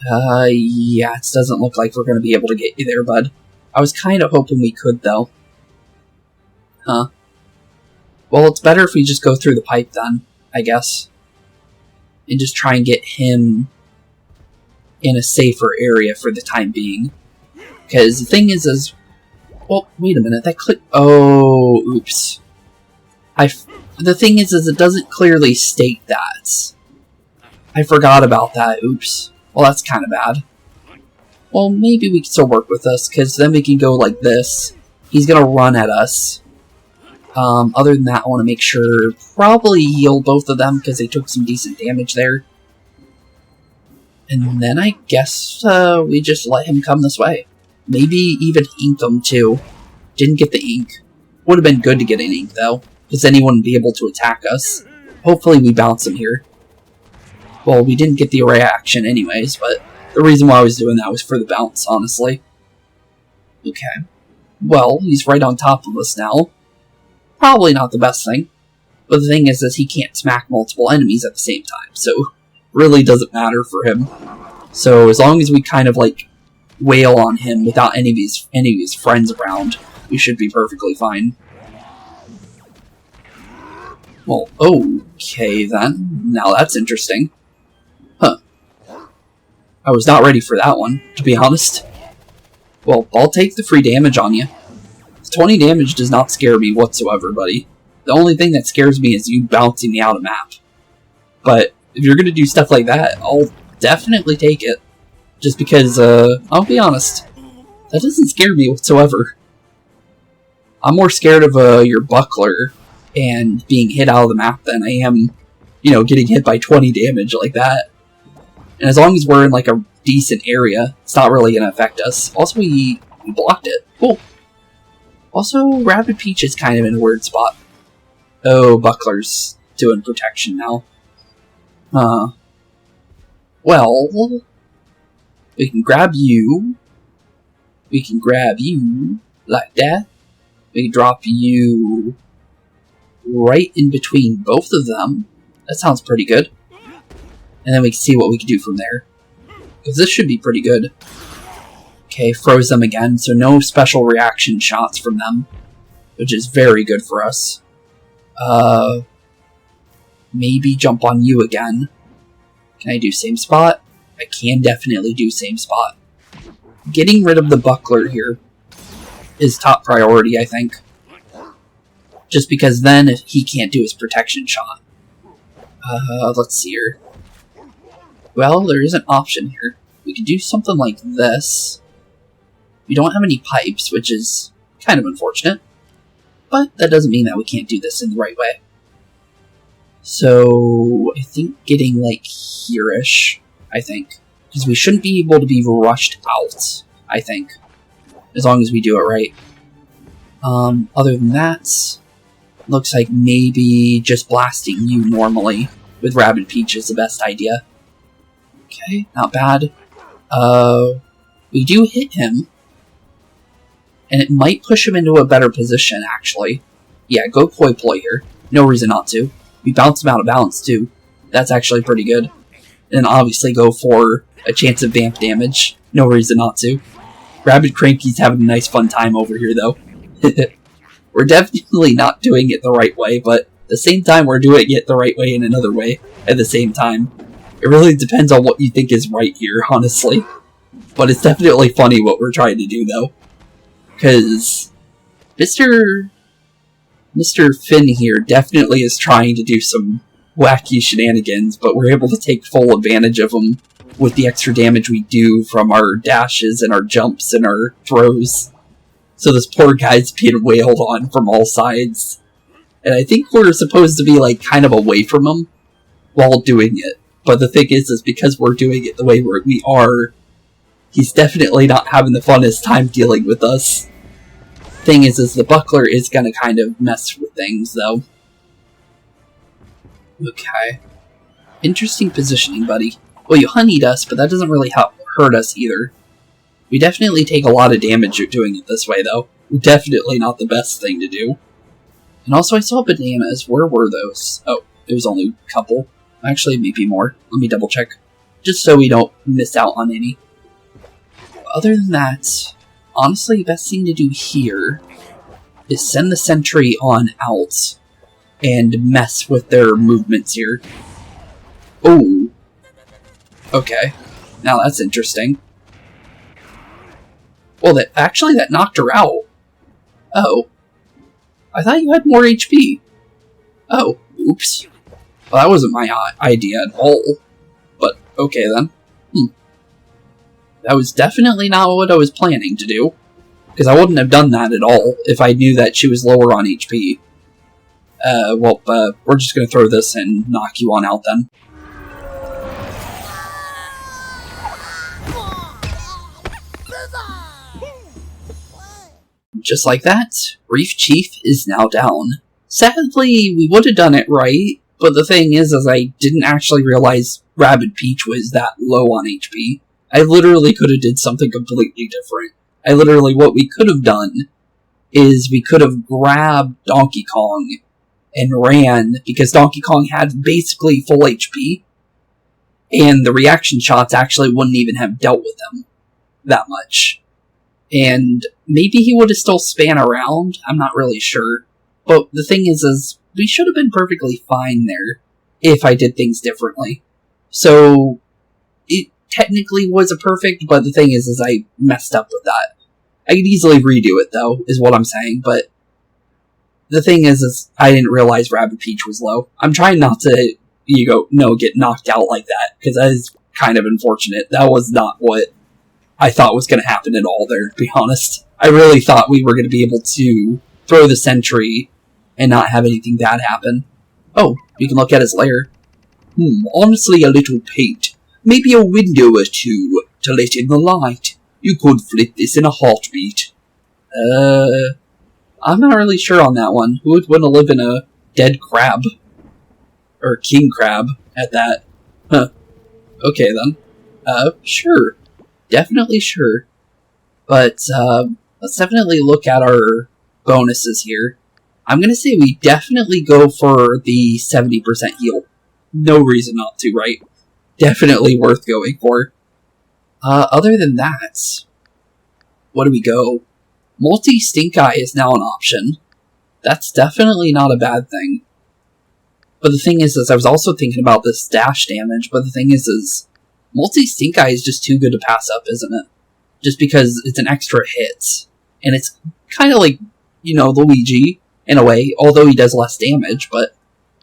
yeah, it doesn't look like we're going to be able to get you there, bud. I was kind of hoping we could, though. Huh. Well, it's better if we just go through the pipe, then, I guess. And just try and get him in a safer area for the time being. Because the thing is... Well, wait a minute, that click... Oh, oops. The thing is it doesn't clearly state that. I forgot about that. Oops. Well, that's kind of bad. Well, maybe we can still work with this, because then we can go like this. He's going to run at us. Other than that, I want to make sure, probably heal both of them, because they took some decent damage there. And then I guess we just let him come this way. Maybe even ink him, too. Didn't get the ink. Would have been good to get an ink, though, because then he wouldn't be able to attack us. Hopefully we bounce him here. Well, we didn't get the reaction anyways, but the reason why I was doing that was for the bounce, honestly. Okay. Well, he's right on top of us now. Probably not the best thing. But the thing is he can't smack multiple enemies at the same time, so really doesn't matter for him. So as long as we kind of like wail on him without any of his friends around, we should be perfectly fine. Well, okay then. Now that's interesting. Huh. I was not ready for that one, to be honest. Well, I'll take the free damage on you. 20 damage does not scare me whatsoever, buddy. The only thing that scares me is you bouncing me out of map. But if you're going to do stuff like that, I'll definitely take it. Just because, I'll be honest, that doesn't scare me whatsoever. I'm more scared of your buckler and being hit out of the map than I am, you know, getting hit by 20 damage like that. And as long as we're in like a decent area, it's not really going to affect us. Also, we blocked it. Cool. Also, Rabbid Peach is kind of in a weird spot. Oh, Buckler's doing protection now. Well, we can grab you. We can grab you like that. We can drop you right in between both of them. That sounds pretty good. And then we can see what we can do from there. Because this should be pretty good. Okay, froze them again, so no special reaction shots from them. Which is very good for us. Maybe jump on you again. Can I do same spot? I can definitely do same spot. Getting rid of the buckler here is top priority, I think. Just because then he can't do his protection shot. Let's see here. Well, there is an option here. We could do something like this. We don't have any pipes, which is kind of unfortunate. But that doesn't mean that we can't do this in the right way. So, I think getting, like, here-ish, I think. Because we shouldn't be able to be rushed out, I think. As long as we do it right. Other than that, looks like maybe just blasting you normally with Rabbid Peach is the best idea. Okay, not bad. We do hit him. And it might push him into a better position, actually. Yeah, go Poi Poi here. No reason not to. We bounce him out of balance, too. That's actually pretty good. And obviously go for a chance of vamp damage. No reason not to. Rabbid Cranky's having a nice fun time over here, though. We're definitely not doing it the right way, but at the same time we're doing it the right way in another way at the same time. It really depends on what you think is right here, honestly. But it's definitely funny what we're trying to do, though. Because Mr. Finn here definitely is trying to do some wacky shenanigans, but we're able to take full advantage of them with the extra damage we do from our dashes and our jumps and our throws. So this poor guy's being wailed on from all sides. And I think we're supposed to be like kind of away from him while doing it. But the thing is because we're doing it the way we are, he's definitely not having the funnest time dealing with us. Thing is the buckler is gonna kind of mess with things, though. Okay. Interesting positioning, buddy. Well, you honeyed us, but that doesn't really hurt us either. We definitely take a lot of damage doing it this way, though. Definitely not the best thing to do. And also, I saw bananas. Where were those? Oh, it was only a couple. Actually, maybe more. Let me double check. Just so we don't miss out on any. Other than that, honestly, the best thing to do here is send the sentry on out and mess with their movements here. Oh. Okay. Now that's interesting. Well, that knocked her out. Oh. I thought you had more HP. Oh, oops. Well, that wasn't my idea at all. But, okay then. That was definitely not what I was planning to do. Because I wouldn't have done that at all if I knew that she was lower on HP. We're just gonna throw this and knock you on out then. Just like that, Reef Chief is now down. Sadly, we would have done it right, but the thing is I didn't actually realize Rabbid Peach was that low on HP. I literally could have did something completely different. What we could have done is we could have grabbed Donkey Kong and ran, because Donkey Kong had basically full HP, and the reaction shots actually wouldn't even have dealt with him that much. And maybe he would have still span around, I'm not really sure. But the thing is we should have been perfectly fine there if I did things differently. So, it technically was a perfect, but the thing is I messed up with that. I could easily redo it, though, is what I'm saying, but the thing is I didn't realize Rabbid Peach was low. I'm trying not to, get knocked out like that, because that is kind of unfortunate. That was not what I thought was going to happen at all there, to be honest. I really thought we were going to be able to throw the sentry and not have anything bad happen. Oh, you can look at his lair. Honestly, a little paint. Maybe a window or two to let in the light. You could flip this in a heartbeat. I'm not really sure on that one. Who would want to live in a dead crab? Or king crab, at that. Huh. Okay, then. Sure. Definitely sure. But, let's definitely look at our bonuses here. I'm gonna say we definitely go for the 70% heal. No reason not to, right? Definitely worth going for. Other than that, what do we go? Multi-Stink Eye is now an option. That's definitely not a bad thing. But the thing is I was also thinking about this dash damage, but the thing is Multi-Stink Eye is just too good to pass up, isn't it? Just because it's an extra hit. And it's kind of like, Luigi, in a way, although he does less damage, but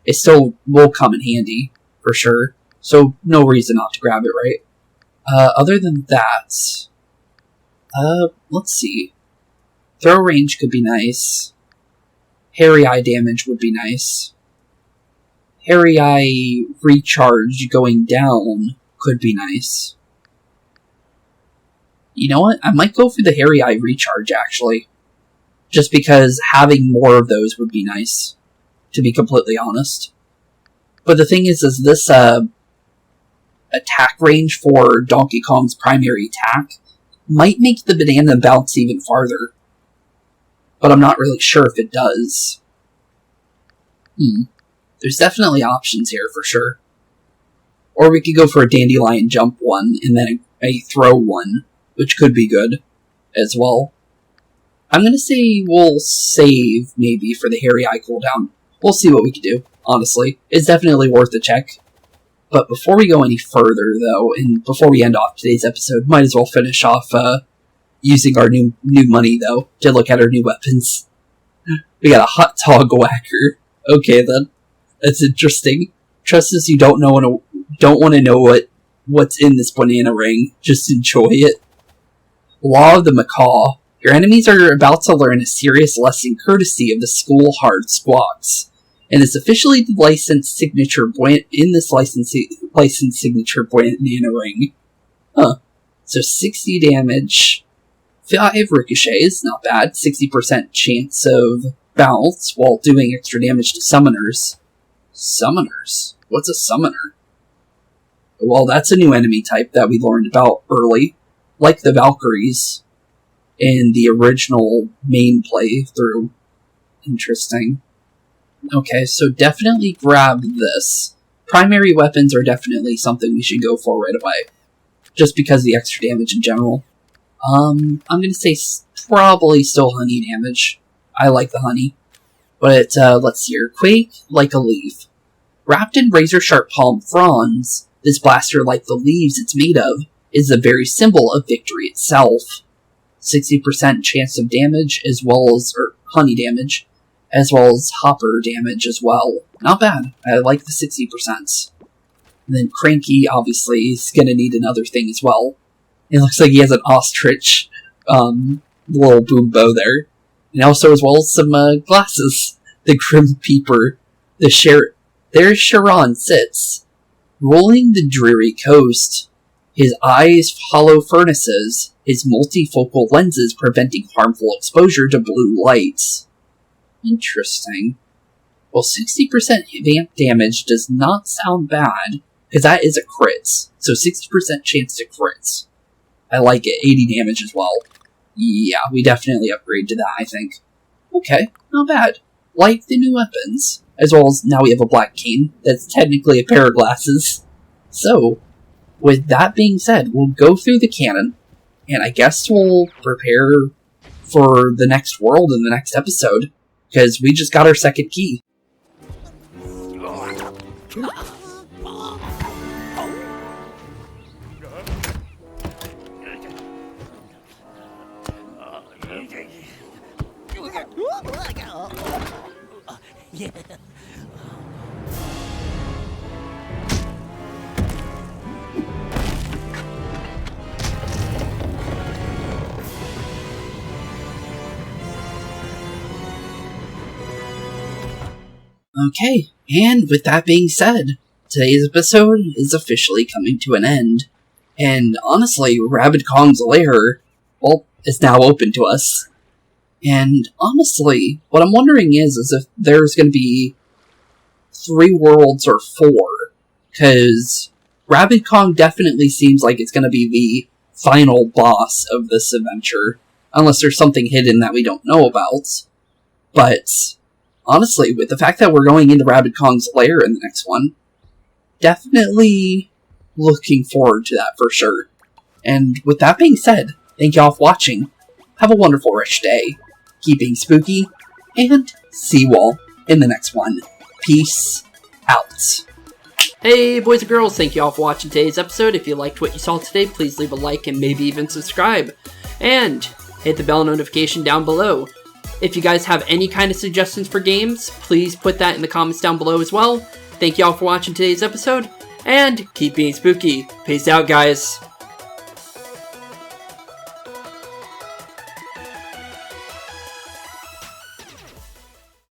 it still will come in handy, for sure. So, no reason not to grab it, right? Other than that, let's see. Throw range could be nice. Hairy Eye damage would be nice. Hairy Eye recharge going down could be nice. You know what? I might go for the Hairy Eye recharge, actually. Just because having more of those would be nice, to be completely honest. But the thing is this, attack range for Donkey Kong's primary attack might make the banana bounce even farther. But I'm not really sure if it does. There's definitely options here, for sure. Or we could go for a Dandelion jump one, and then a throw one, which could be good, as well. I'm gonna say we'll save, maybe, for the Hairy Eye cooldown. We'll see what we can do, honestly. It's definitely worth a check. But before we go any further, though, and before we end off today's episode, might as well finish off, using our new money, though, to look at our new weapons. We got a Hot Dog Whacker. Okay, then. That's interesting. Trust us, you don't want to know what's in this banana ring. Just enjoy it. Law of the Macaw. Your enemies are about to learn a serious lesson courtesy of the School Hard Squawks, and is officially the licensed signature in this licensed signature banana ring. Huh. So 60 damage, 5 ricochets, not bad, 60% chance of bounce while doing extra damage to summoners. Summoners? What's a summoner? Well, that's a new enemy type that we learned about early, like the Valkyries in the original main playthrough. Interesting. Okay, so definitely grab this. Primary weapons are definitely something we should go for right away, just because of the extra damage in general. I'm gonna say probably still honey damage. I like the honey. But, let's see here. Quake like a leaf. Wrapped in razor-sharp palm fronds, this blaster, like the leaves it's made of, is the very symbol of victory itself. 60% chance of damage, as well as honey damage, as well as hopper damage as well. Not bad. I like the 60%. And then Cranky, obviously, is going to need another thing as well. It looks like he has an ostrich little boom bow there. And also as well as some glasses. The Grim Peeper. There Sharon sits, rolling the dreary coast. His eyes follow furnaces, his multifocal lenses preventing harmful exposure to blue lights. Interesting. Well, 60% vamp damage does not sound bad, because that is a crit. So 60% chance to crits. I like it. 80 damage as well. Yeah, we definitely upgrade to that, I think. Okay, not bad. Like the new weapons. As well as now we have a black cane. That's technically a pair of glasses. So, with that being said, we'll go through the canon. And I guess we'll prepare for the next world in the next episode. Because we just got our second key. Okay, and with that being said, today's episode is officially coming to an end. And honestly, Rabbid Kong's lair, well, is now open to us. And honestly, what I'm wondering is if there's going to be 3 worlds or 4. Because Rabbid Kong definitely seems like it's going to be the final boss of this adventure. Unless there's something hidden that we don't know about. But honestly, with the fact that we're going into Rabbid Kong's lair in the next one, definitely looking forward to that for sure. And with that being said, thank y'all for watching. Have a wonderful rich day. Keep being spooky, and see you all in the next one. Peace out. Hey boys and girls, thank you all for watching today's episode. If you liked what you saw today, please leave a like and maybe even subscribe. And hit the bell notification down below. If you guys have any kind of suggestions for games, please put that in the comments down below as well. Thank you all for watching today's episode, and keep being spooky. Peace out, guys.